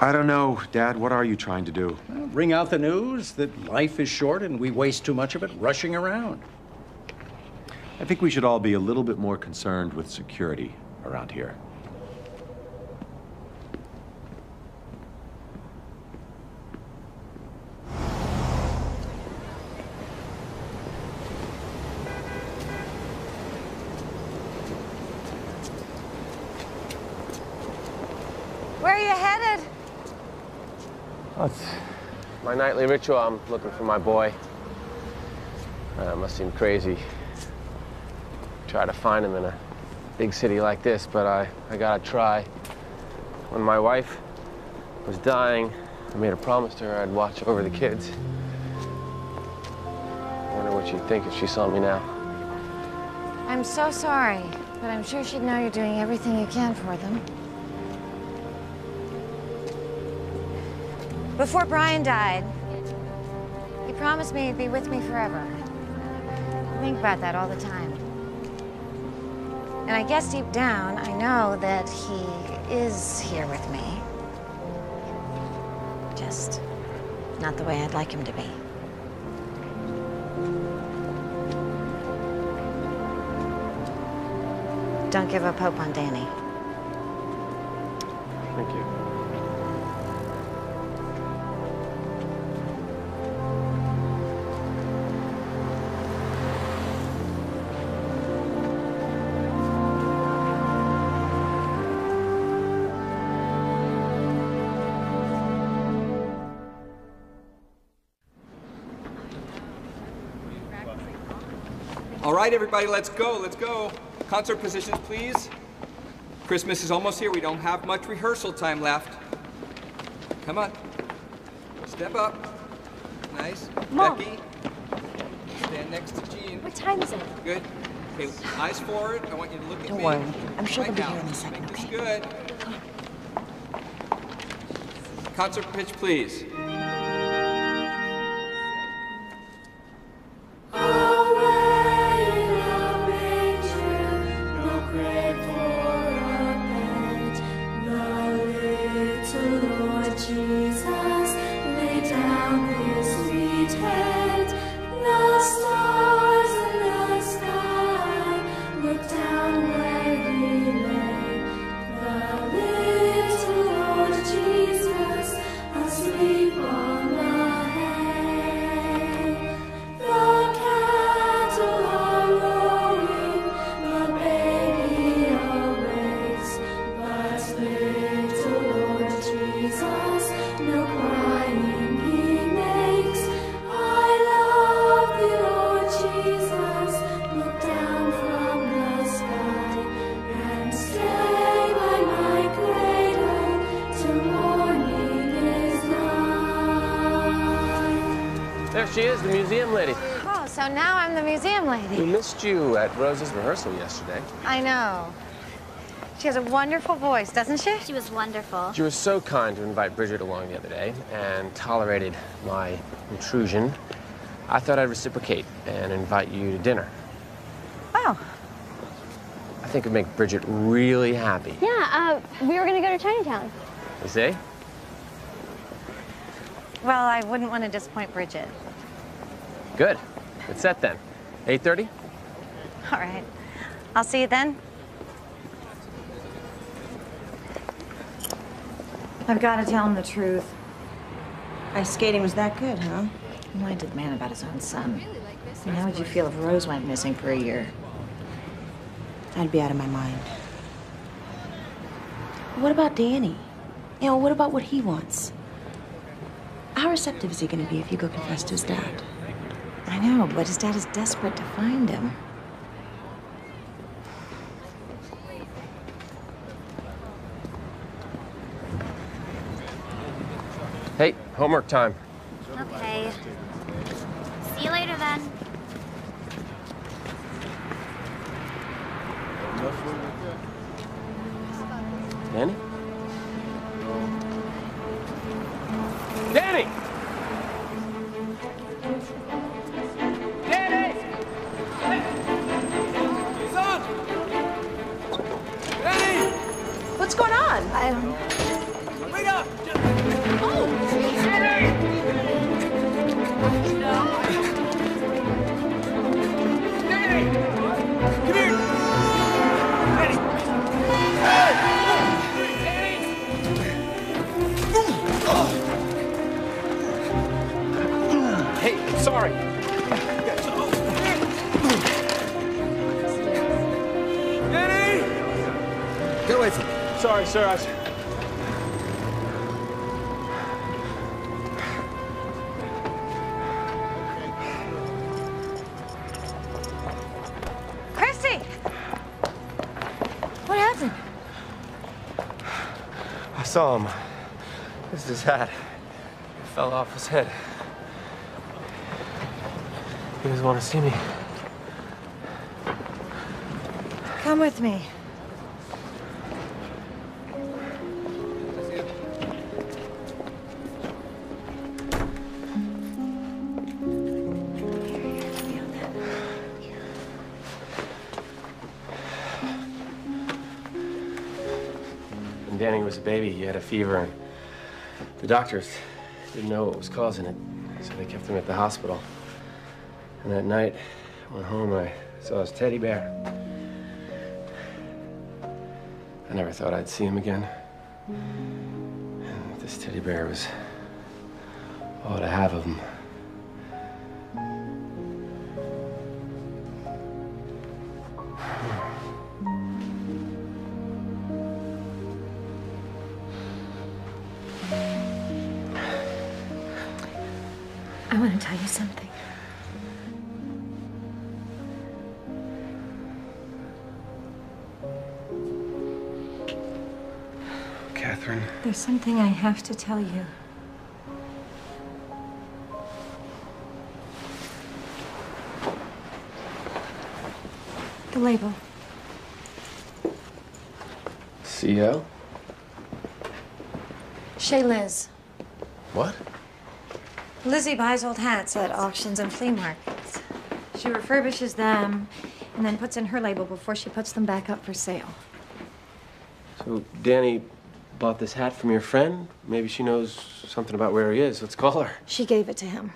I don't know, Dad. What are you trying to do? Well, ring out the news that life is short and we waste too much of it rushing around. I think we should all be a little bit more concerned with security around here. Where are you headed? Oh, it's my nightly ritual. I'm looking for my boy. It must seem crazy. Try to find him in a big city like this, but I gotta try. When my wife was dying, I made a promise to her I'd watch over the kids. I wonder what she'd think if she saw me now. I'm so sorry, but I'm sure she'd know you're doing everything you can for them. Before Brian died, he promised me he'd be with me forever. I think about that all the time. And I guess deep down, I know that he is here with me. Just not the way I'd like him to be. Don't give up hope on Danny. Thank you. All right, everybody, let's go, let's go. Concert positions, please. Christmas is almost here. We don't have much rehearsal time left. Come on. Step up. Nice. Mom. Becky. Stand next to Jean. What time is it? Good. Okay, eyes forward. I want you to look at me. Don't worry. I'm sure Right they'll be now. here in a second, Make this okay? good. Concert pitch, please. Jesus, lay down his sweet head. The stars in the sky look down where he lay. The little Lord Jesus asleep on the hay. The cattle are lowing, the baby awakes, but little Lord Jesus, no crying he makes. I love thee, Lord Jesus. Look down from the sky and stay by my cradle till morning is nigh. There she is, the museum lady. Oh, so now I'm the museum We lady. missed you at Rose's rehearsal yesterday. I know. She has a wonderful voice, doesn't she? She was wonderful. You were so kind to invite Bridget along the other day and tolerated my intrusion. I thought I'd reciprocate and invite you to dinner. Oh. I think it'd make Bridget really happy. Yeah, we were gonna go to Chinatown. You see? Well, I wouldn't want to disappoint Bridget. Good. It's set then. 8:30? All right. I'll see you then. I've got to tell him the truth. Ice skating was that good, huh? He lied to the man about his own son. And how would you feel if Rose went missing for a year? I'd be out of my mind. What about Danny? You know, what about what he wants? How receptive is he going to be if you go confess to his dad? I know, but his dad is desperate to find him. Hey, homework time. Okay. See you later then. Danny? Danny! Danny! Son! Danny! What's going on? I don't know. Wait up! Hey, sorry. Danny! Get away from me. Sorry, sir. Christy! What happened? I saw him. This is his hat. It fell off his head. He doesn't want to see me. Come with me. When Danny was a baby, he had a fever, and the doctors didn't know what was causing it, so they kept him at the hospital. And that night, I went home and I saw his teddy bear. I never thought I'd see him again. And this teddy bear was all I have of him. I want to tell you something. Catherine. There's something I have to tell you. The label. CO? Chez Liz. What? Lizzie buys old hats at auctions and flea markets. She refurbishes them and then puts in her label before she puts them back up for sale. So Danny bought this hat from your friend? Maybe she knows something about where he is. Let's call her. She gave it to him.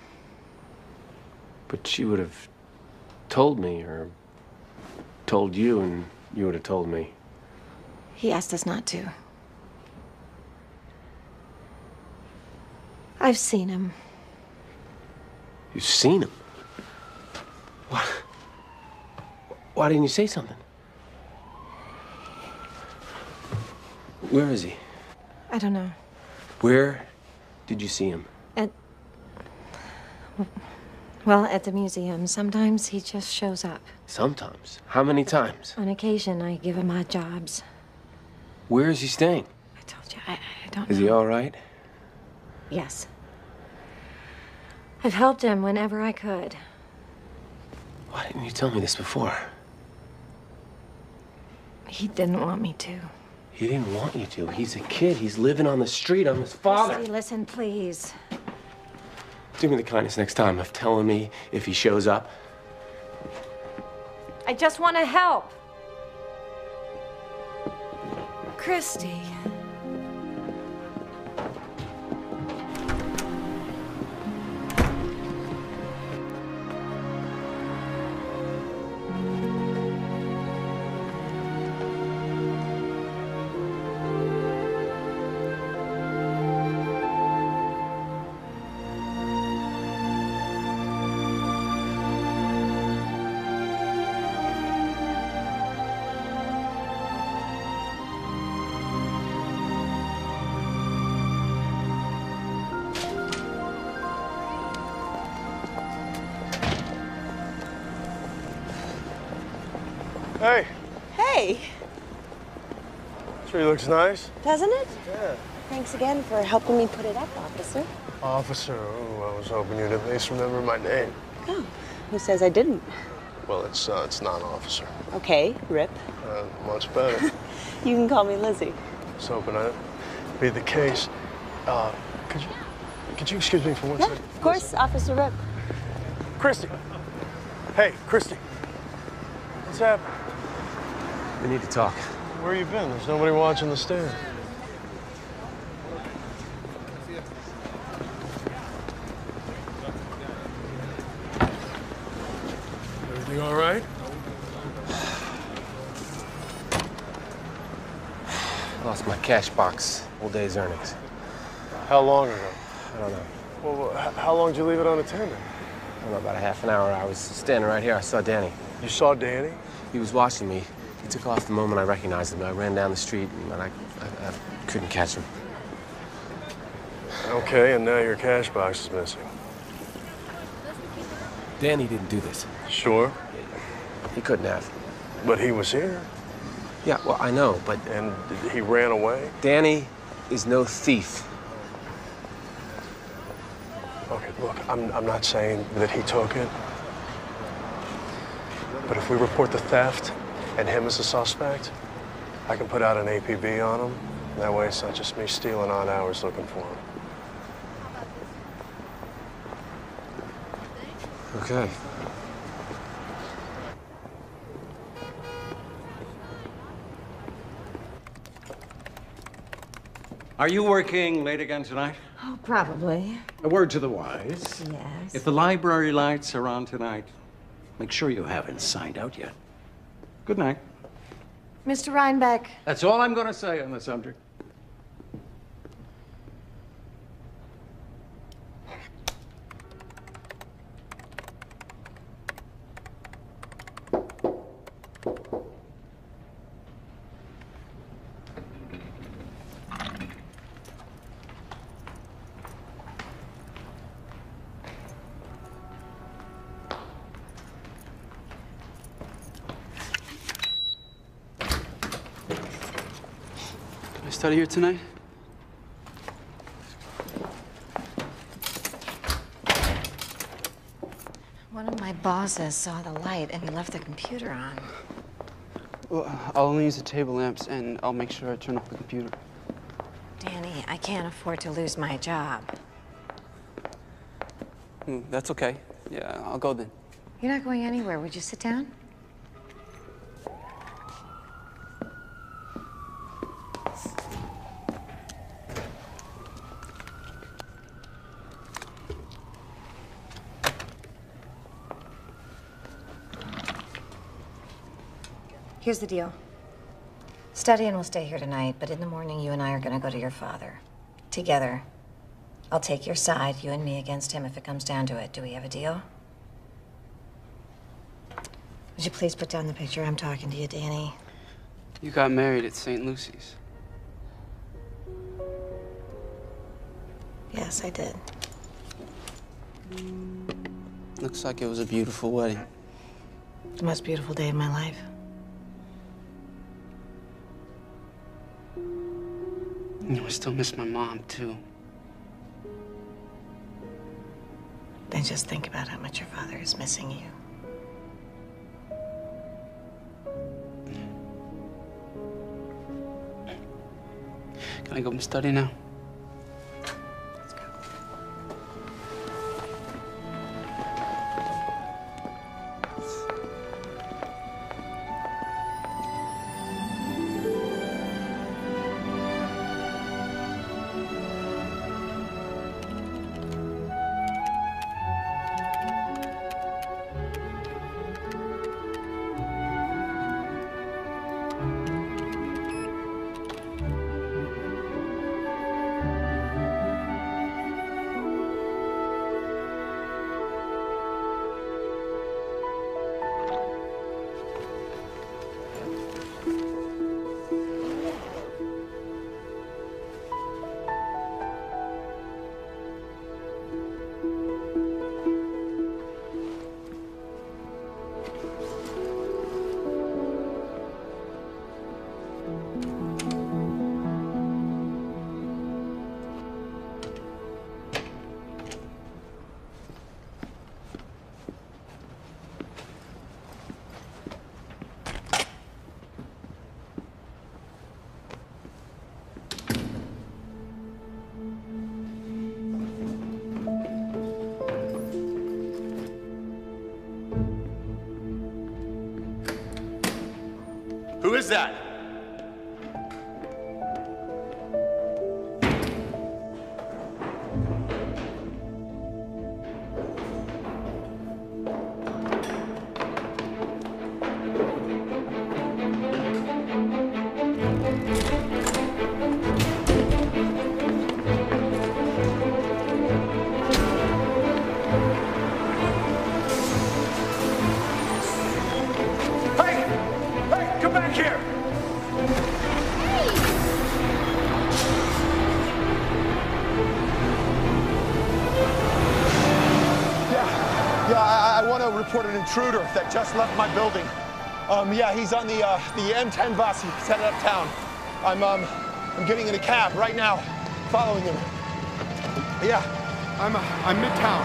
But she would have told me or told you, and you would have told me. He asked us not to. I've seen him. You've seen him? What? Why didn't you say something? Where is he? I don't know. Where did you see him? Well, at the museum. Sometimes he just shows up. Sometimes. How many times? On occasion, I give him odd jobs. Where is he staying? I told you, I don't know. Is he all right? Yes. I've helped him whenever I could. Why didn't you tell me this before? He didn't want me to. He didn't want you to. He's a kid. He's living on the street. I'm his father. Listen, please. Do me the kindness next time of telling me if he shows up. I just want to help. Christy. Hey, Hey, tree looks nice. doesn't it? Yeah. Thanks again for helping me put it up, officer. Officer, oh, I was hoping you'd at least remember my name. Oh, who says I didn't? Well, it's not officer. Okay, Rip. Much better. You can call me Lizzie. I was hoping that'd be the case. Could you excuse me for one second? Of course, Officer Rip. Christy. Hey, Christy. What's happening? We need to talk. Where you been? There's nobody watching the stand. Everything all right? I lost my cash box. Whole day's earnings. How long ago? I don't know. Well, how long did you leave it unattended? I don't know, about a half an hour. I was standing right here. I saw Danny. You saw Danny? He was watching me. He took off the moment I recognized him. I ran down the street and I couldn't catch him. Okay, and now your cash box is missing. Danny didn't do this. Sure? He couldn't have. But he was here. Yeah, well, I know, but... And he ran away? Danny is no thief. Okay, look, I'm not saying that he took it. But if we report the theft and him as a suspect, I can put out an APB on him. That way it's not just me stealing odd hours looking for him. Okay. Are you working late again tonight? Oh, probably. A word to the wise. Yes. If the library lights are on tonight, make sure you haven't signed out yet. Good night. Mr. Rhinebeck. That's all I'm going to say on the subject. Study here tonight? One of my bosses saw the light and he left the computer on. Well, I'll only use the table lamps, and I'll make sure I turn off the computer. Danny, I can't afford to lose my job. That's okay. Yeah, I'll go then. You're not going anywhere. Would you sit down? Here's the deal. Study and we'll stay here tonight, but in the morning, you and I are gonna go to your father. Together. I'll take your side, you and me against him if it comes down to it. Do we have a deal? Would you please put down the picture? I'm talking to you, Danny. You got married at St. Lucy's. Yes, I did. Looks like it was a beautiful wedding. The most beautiful day of my life. You know, I still miss my mom, too. Then just think about how much your father is missing you. Can I go and study now? Who is that? Report an intruder that just left my building. Yeah, he's on the M10 bus. He's headed uptown. I'm getting in a cab right now, following him. Yeah, I'm midtown.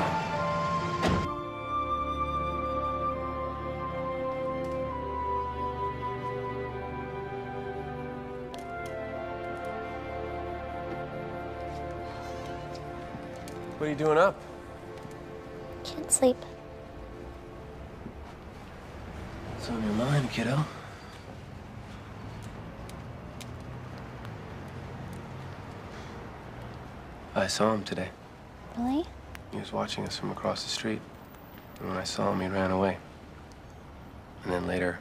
What are you doing up? Can't sleep. What's on your mind, kiddo? I saw him today. Really? He was watching us from across the street. And when I saw him, he ran away. And then later,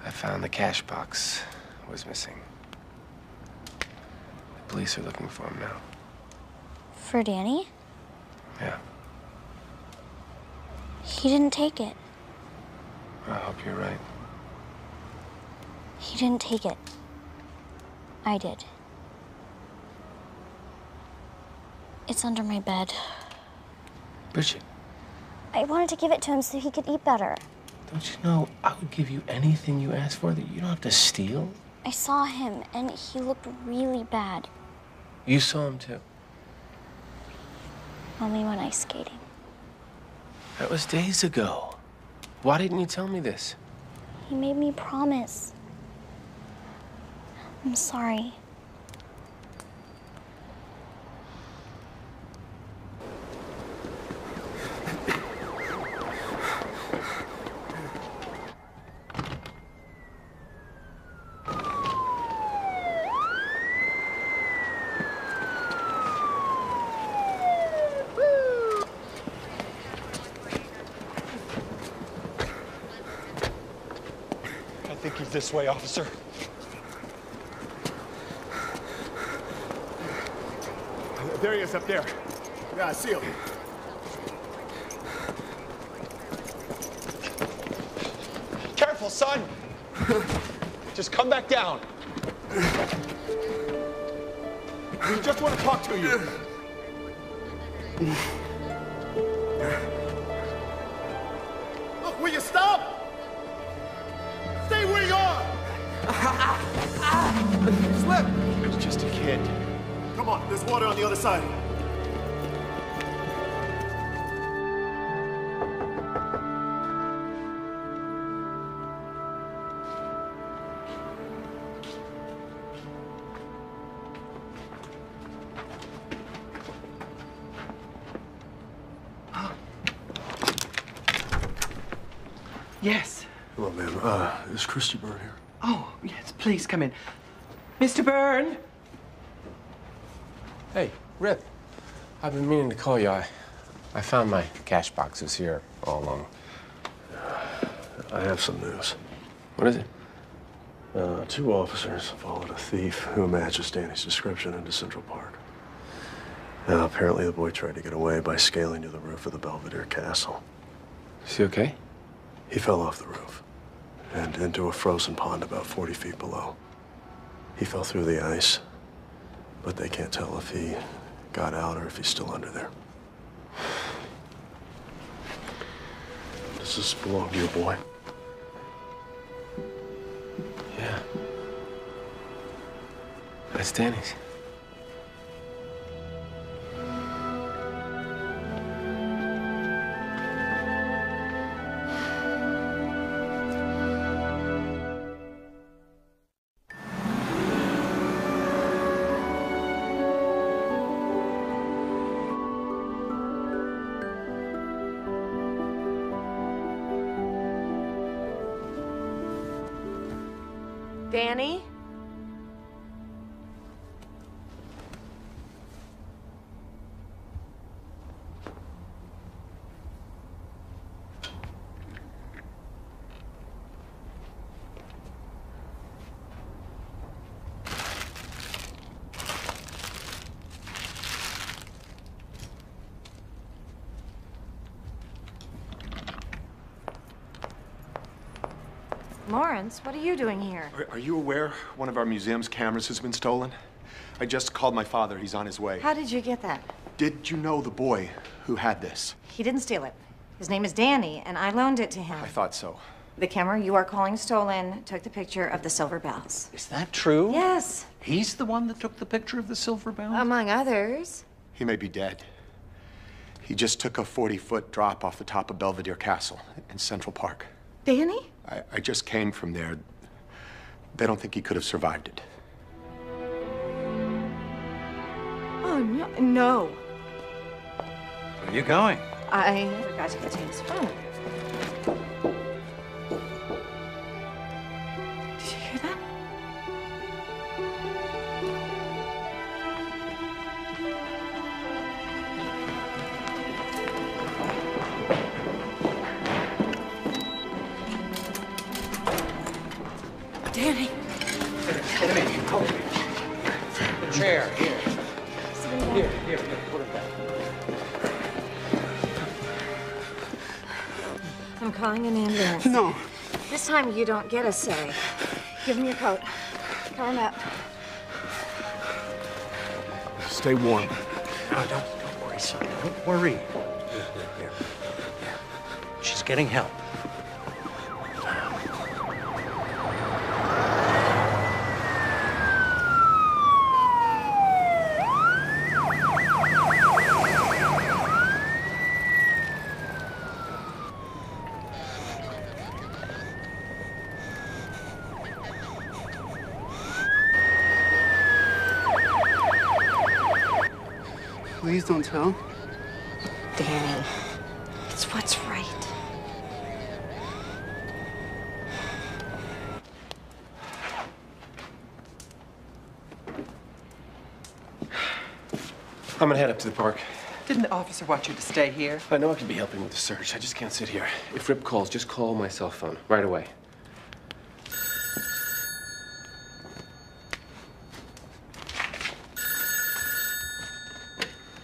I found the cash box was missing. The police are looking for him now. For Danny? Yeah. He didn't take it. I hope you're right. He didn't take it. I did. It's under my bed. Bridget, I wanted to give it to him so he could eat better. don't you know I would give you anything you ask for that you don't have to steal? I saw him, and he looked really bad. You saw him too. When we went ice skating. That was days ago. Why didn't you tell me this? He made me promise. I'm sorry. I think he's this way, officer. There he is up there. Yeah, I see him. Careful, son. Just come back down. We just want to talk to you. Look, will you stop? Stay where you are. Slip. It's just a kid. Come on, there's water on the other side. Yes. Hello, ma'am. Is Christy Byrne here? Oh, yes, please come in. Mr. Byrne! Hey, Rip. I've been meaning to call you. I found my cash boxes here all along. I have some news. What is it? 2 officers followed a thief who matches Danny's description into Central Park. Now, apparently the boy tried to get away by scaling to the roof of the Belvedere Castle. Is he okay? He fell off the roof and into a frozen pond about 40 feet below. He fell through the ice, but they can't tell if he got out or if he's still under there. Does this belong to your boy? Yeah. That's Danny's. Danny? Lawrence, what are you doing here? Are you aware one of our museum's cameras has been stolen? I just called my father. He's on his way. How did you get that? Did you know the boy who had this? He didn't steal it. His name is Danny, and I loaned it to him. I thought so. The camera you are calling stolen took the picture of the silver bells. Is that true? Yes. He's the one that took the picture of the silver bells? Among others. He may be dead. He just took a 40-foot drop off the top of Belvedere Castle in Central Park. Danny? I just came from there. They don't think he could have survived it. Oh, no. No. Where are you going? I forgot to get James' phone. Did you hear that? Danny. Chair, here. Here, put it back. I'm calling an ambulance. No. This time you don't get a say. Give him your coat. Cover him up. Stay warm. No, don't worry, son. Don't worry. Here. She's getting help. don't tell. Danny, it's what's right. I'm gonna head up to the park. Didn't the officer want you to stay here? I know I could be helping with the search. I just can't sit here. If Rip calls, just call my cell phone right away.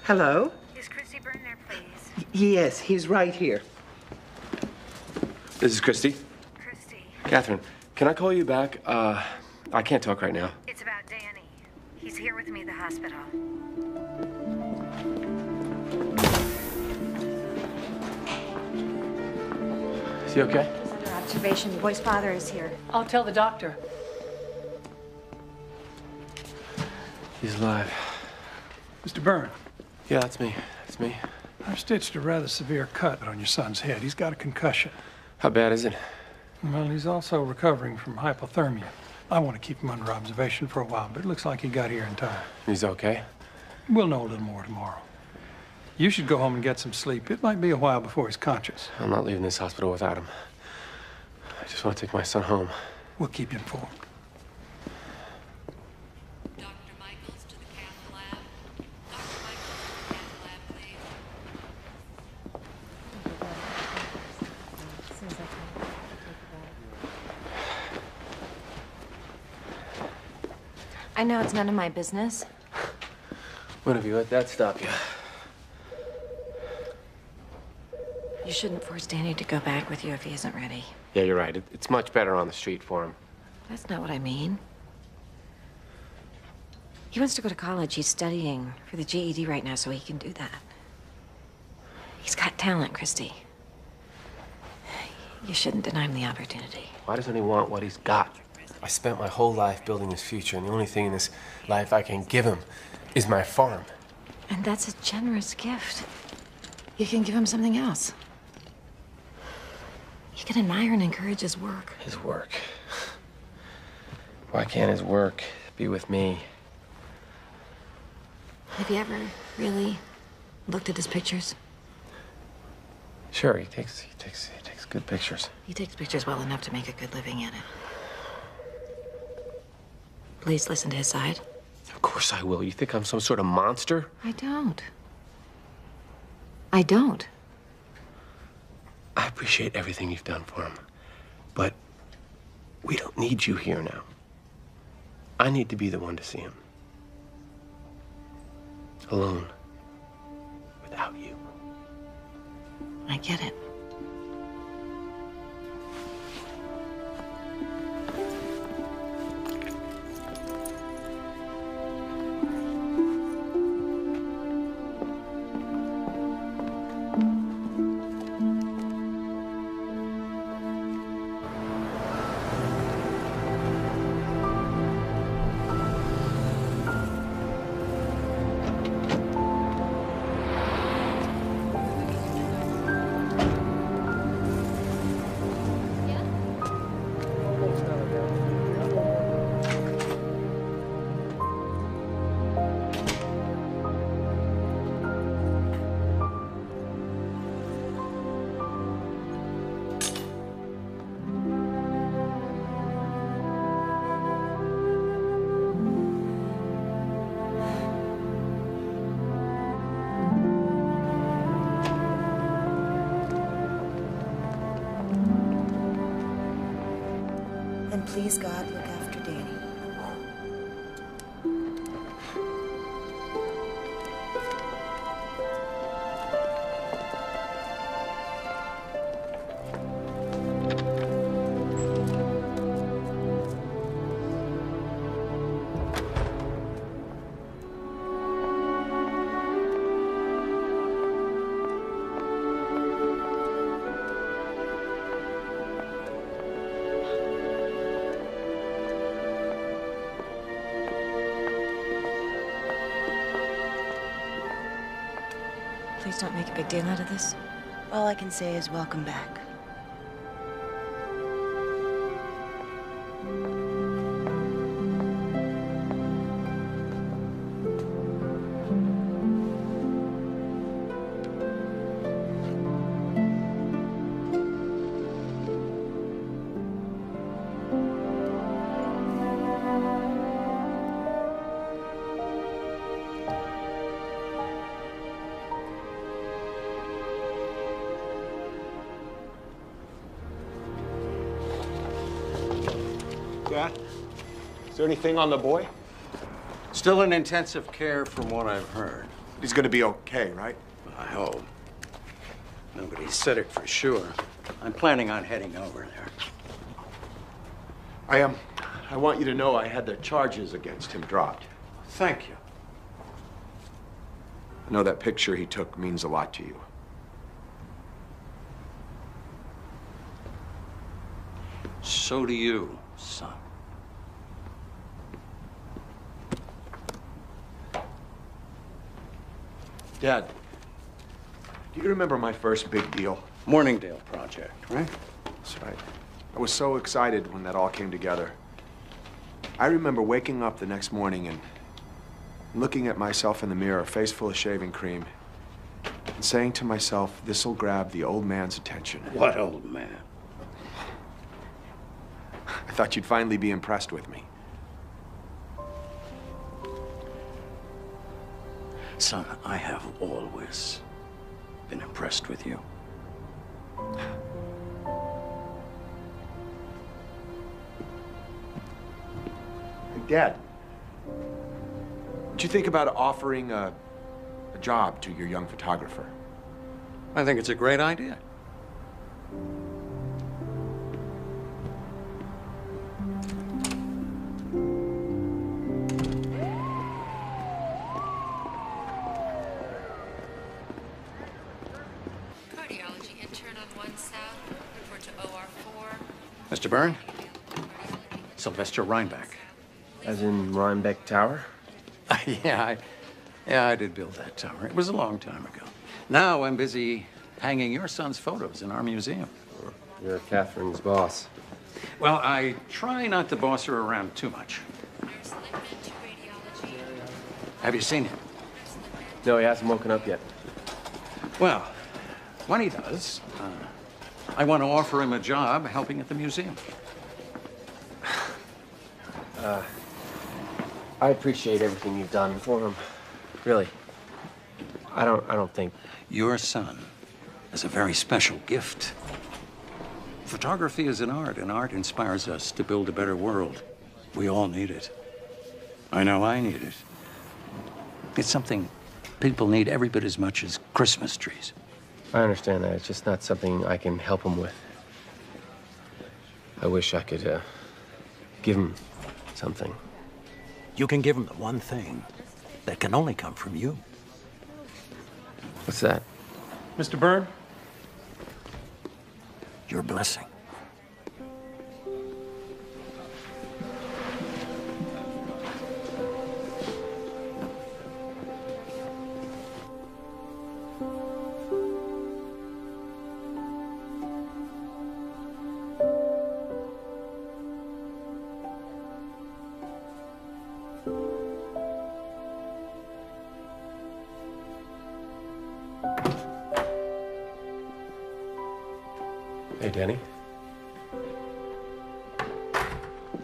Hello? Is Christy Byrne there, please? Yes, he's right here. This is Christy. Christy. Catherine, can I call you back? I can't talk right now. It's about Danny. He's here with me at the hospital. Is he okay? He's under observation. The boy's father is here. I'll tell the doctor. He's alive. Mr. Byrne. Yeah, that's me. That's me. I've stitched a rather severe cut on your son's head. He's got a concussion. How bad is it? Well, he's also recovering from hypothermia. I want to keep him under observation for a while, but it looks like he got here in time. He's okay? We'll know a little more tomorrow. You should go home and get some sleep. It might be a while before he's conscious. I'm not leaving this hospital without him. I just want to take my son home. We'll keep you informed. I know it's none of my business. When have you let that stop you? You shouldn't force Danny to go back with you if he isn't ready. Yeah, you're right. It's much better on the street for him. That's not what I mean. He wants to go to college. He's studying for the GED right now, so he can do that. He's got talent, Christy. You shouldn't deny him the opportunity. Why doesn't he want what he's got? I spent my whole life building his future, and the only thing in this life I can give him is my farm. And that's a generous gift. You can give him something else. You can admire and encourage his work. His work? Why can't his work be with me? Have you ever really looked at his pictures? Sure, he takes good pictures. He takes pictures well enough to make a good living at it. Please listen to his side. Of course I will. You think I'm some sort of monster? I don't. I don't. I appreciate everything you've done for him, but we don't need you here now. I need to be the one to see him. Alone. Without you. I get it. Then please, God, look after Danny. Please don't make a big deal out of this. All I can say is welcome back. Dad? Is there anything on the boy? Still in intensive care from what I've heard. He's gonna be okay, right? I hope. Nobody said it for sure. I'm planning on heading over there. I want you to know I had the charges against him dropped. Thank you. I know that picture he took means a lot to you. So do you, son. Dad, do you remember my first big deal? Morningdale Project, right? That's right. I was so excited when that all came together. I remember waking up the next morning and looking at myself in the mirror, face full of shaving cream, and saying to myself, this'll grab the old man's attention. What old man? I thought you'd finally be impressed with me. Son, I have always been impressed with you. Dad, would you think about offering a job to your young photographer? I think it's a great idea. Cardiology intern on 1 South. Report to OR4. Mr. Byrne? Sylvester Rhinebeck. As in Rhinebeck Tower? Yeah, I did build that tower. It was a long time ago. Now I'm busy hanging your son's photos in our museum. You're Catherine's boss. Well, I try not to boss her around too much. Have you seen him? No, he hasn't woken up yet. Well, when he does, I want to offer him a job helping at the museum. I appreciate everything you've done for him. Really. I don't think... Your son is a very special gift. Photography is an art, and art inspires us to build a better world. We all need it. I know I need it. It's something people need every bit as much as Christmas trees. I understand that. It's just not something I can help him with. I wish I could, give him something. You can give him the one thing that can only come from you. What's that? Mr. Byrne? Your blessing. Hey, Danny.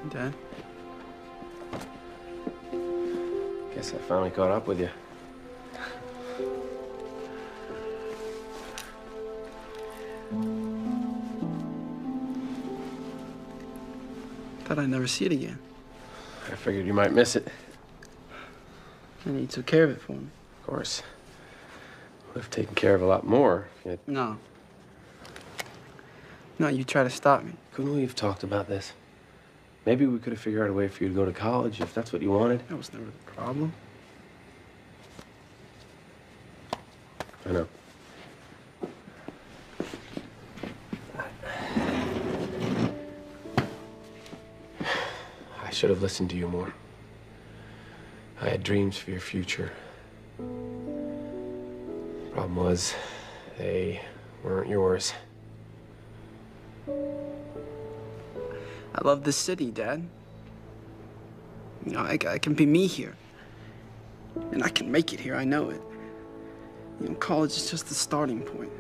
Dad? Guess I finally caught up with you. Thought I'd never see it again. I figured you might miss it. And you took care of it for me. Of course. Would have taken care of a lot more if you had... No. No, you try to stop me. Couldn't we have talked about this? Maybe we could have figured out a way for you to go to college if that's what you wanted. That was never the problem. I know. I should have listened to you more. I had dreams for your future. Problem was, they weren't yours. I love this city, Dad. You know, I can be me here. And I can make it here, I know it. You know, college is just the starting point.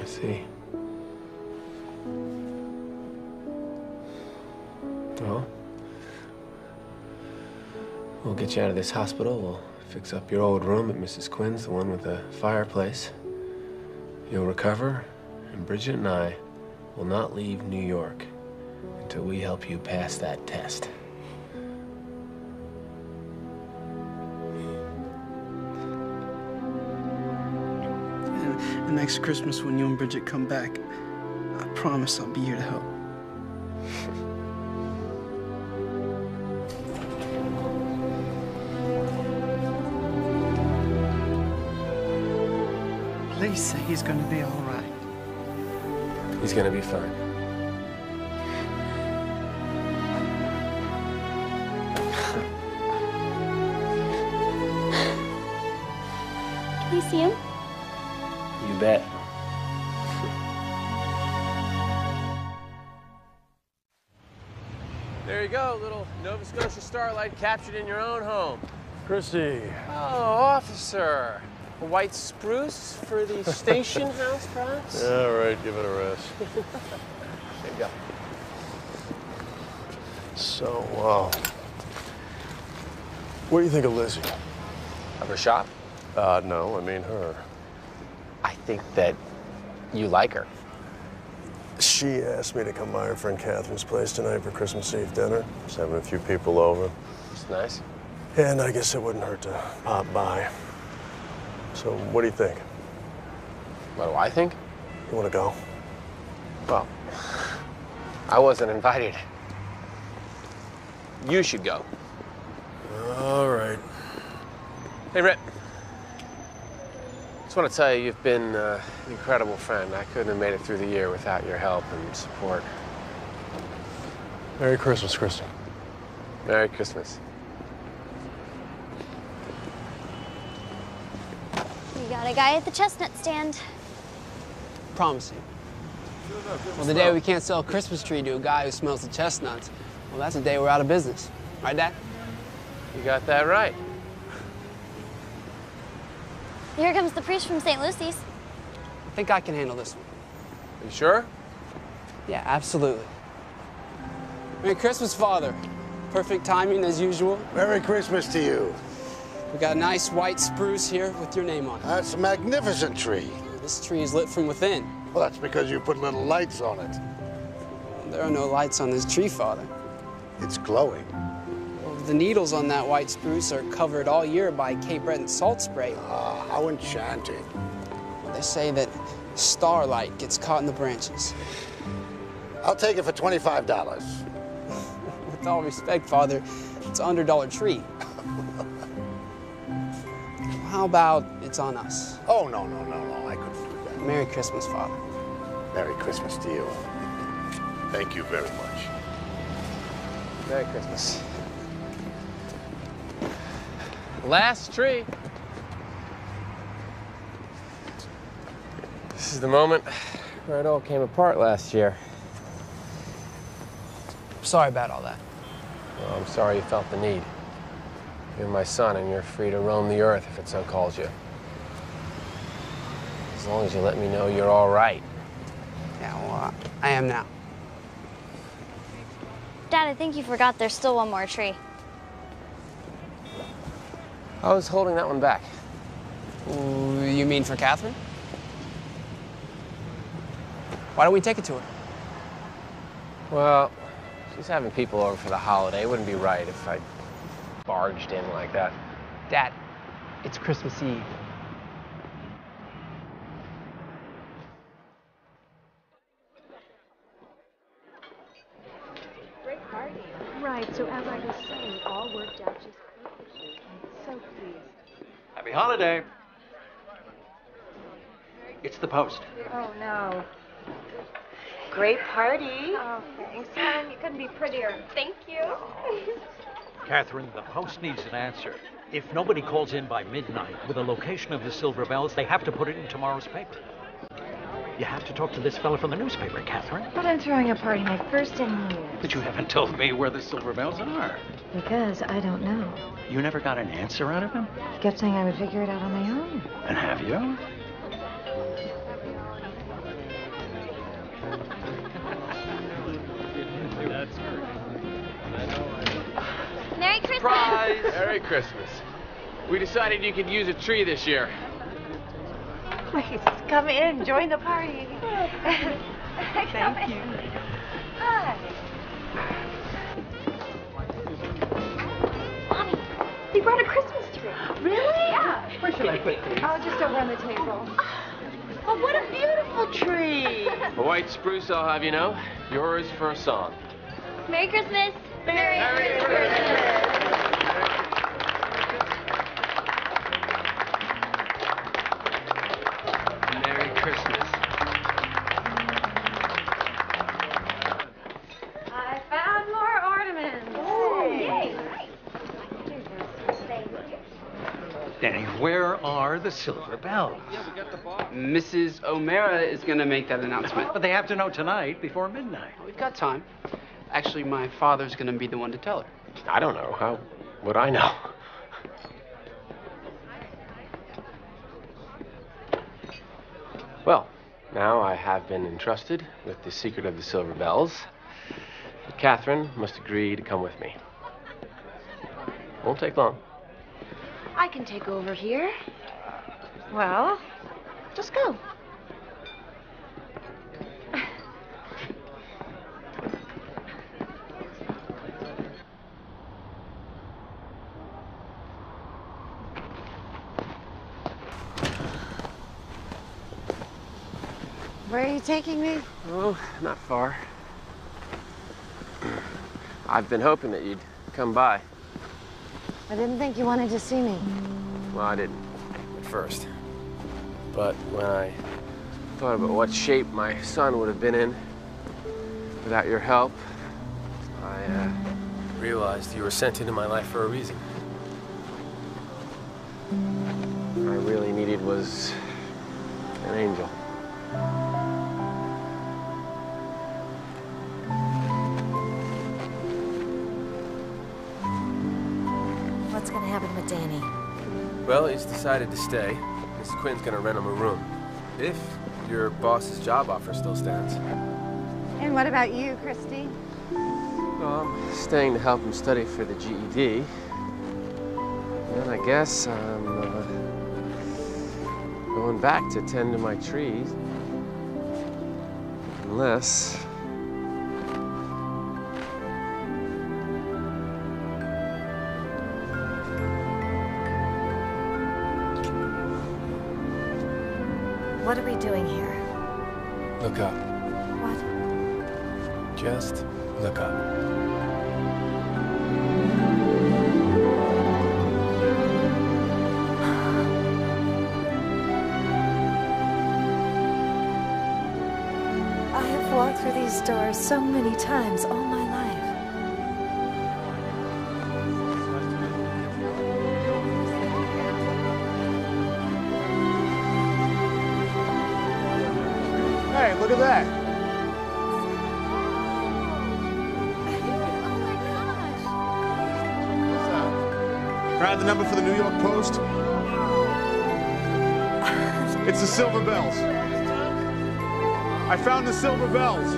I see. Well, we'll get you out of this hospital. We'll fix up your old room at Mrs. Quinn's, the one with the fireplace. You'll recover, and Bridget and I will not leave New York until we help you pass that test. And next Christmas when you and Bridget come back, I promise I'll be here to help. Please say he's going to be all right. He's gonna be fine. Can you see him? You bet. There you go, little Nova Scotia starlight captured in your own home. Chrissy. Oh, officer. A white spruce for the station house, perhaps? Yeah, all right, give it a rest. There you go. So, what do you think of Lizzie? Of her shop? No, I mean her. I think that you like her. She asked me to come by her friend Catherine's place tonight for Christmas Eve dinner. Just having a few people over. It's nice. And I guess it wouldn't hurt to pop by. So, what do you think? What do I think? You want to go? Well, I wasn't invited. You should go. All right. Hey, Rhett. Just want to tell you, you've been an incredible friend. I couldn't have made it through the year without your help and support. Merry Christmas, Christy. Merry Christmas. You got a guy at the chestnut stand. Promising. Well, the day we can't sell a Christmas tree to a guy who smells the chestnuts, well, that's the day we're out of business. Right, Dad? You got that right. Here comes the priest from St. Lucy's. I think I can handle this one. You sure? Yeah, absolutely. Merry Christmas, Father. Perfect timing, as usual. Merry Christmas to you. We got a nice white spruce here with your name on it. That's a magnificent tree. This tree is lit from within. Well, that's because you put little lights on it. There are no lights on this tree, Father. It's glowing. Well, the needles on that white spruce are covered all year by Cape Breton salt spray. Ah, how enchanting. Well, they say that starlight gets caught in the branches. I'll take it for $25. With all respect, Father, it's an $100 tree. How about it's on us? Oh, no, I couldn't do that. Merry Christmas, Father. Merry Christmas to you. Thank you very much. Merry Christmas. Last tree. This is the moment where it all came apart last year. Sorry about all that. Well, I'm sorry you felt the need. You're my son, and you're free to roam the earth if it so calls you. As long as you let me know you're all right. Yeah, well, I am now. Dad, I think you forgot there's still one more tree. I was holding that one back. You mean for Catherine? Why don't we take it to her? Well, she's having people over for the holiday. It wouldn't be right if I barged in like that. Dad, it's Christmas Eve. Great party. Right, so as I was saying, it all worked out just perfectly. I'm so pleased. Happy holiday. It's the Post. Oh, no. Great party. Oh, thanks, hon. You couldn't be prettier. Thank you. Catherine, the Post needs an answer. If nobody calls in by midnight with a location of the Silver Bells, they have to put it in tomorrow's paper. You have to talk to this fella from the newspaper, Catherine. But I'm throwing a party my first in years. But you haven't told me where the Silver Bells are. Because I don't know. You never got an answer out of him? He kept saying I would figure it out on my own. And have you? Merry Christmas! Surprise! Merry Christmas. We decided you could use a tree this year. Please, come in, join the party. Thank you. Hi. Mommy, they brought a Christmas tree. Really? Yeah. Where should I put these? Oh, just over on the table. Oh, what a beautiful tree. A white spruce, I'll have you know. Yours for a song. Merry Christmas. Merry Christmas. Merry Christmas. I found more ornaments. Oh, yay. Danny, where are the silver bells? Mrs. O'Mara is going to make that announcement. But they have to know tonight before midnight. We've got time. Actually, my father's going to be the one to tell her. I don't know. How would I know? Well, now I have been entrusted with the secret of the silver bells. But Catherine must agree to come with me. Won't take long. I can take over here. Well, just go. Where are you taking me? Oh, not far. I've been hoping that you'd come by. I didn't think you wanted to see me. Well, I didn't at first. But when I thought about what shape my son would have been in without your help, I realized you were sent into my life for a reason. What I really needed was an angel. What's gonna happen with Danny? Well, he's decided to stay. Mrs. Quinn's gonna rent him a room. If your boss's job offer still stands. And what about you, Christy? Well, I'm staying to help him study for the GED. And I guess I'm going back to tend to my trees. Unless... What are we doing here? Look up. What? Just look up. I have walked through these doors so many times all my life. Hey, look at that. Grab the number for the New York Post. It's the Silver Bells. I found the Silver Bells.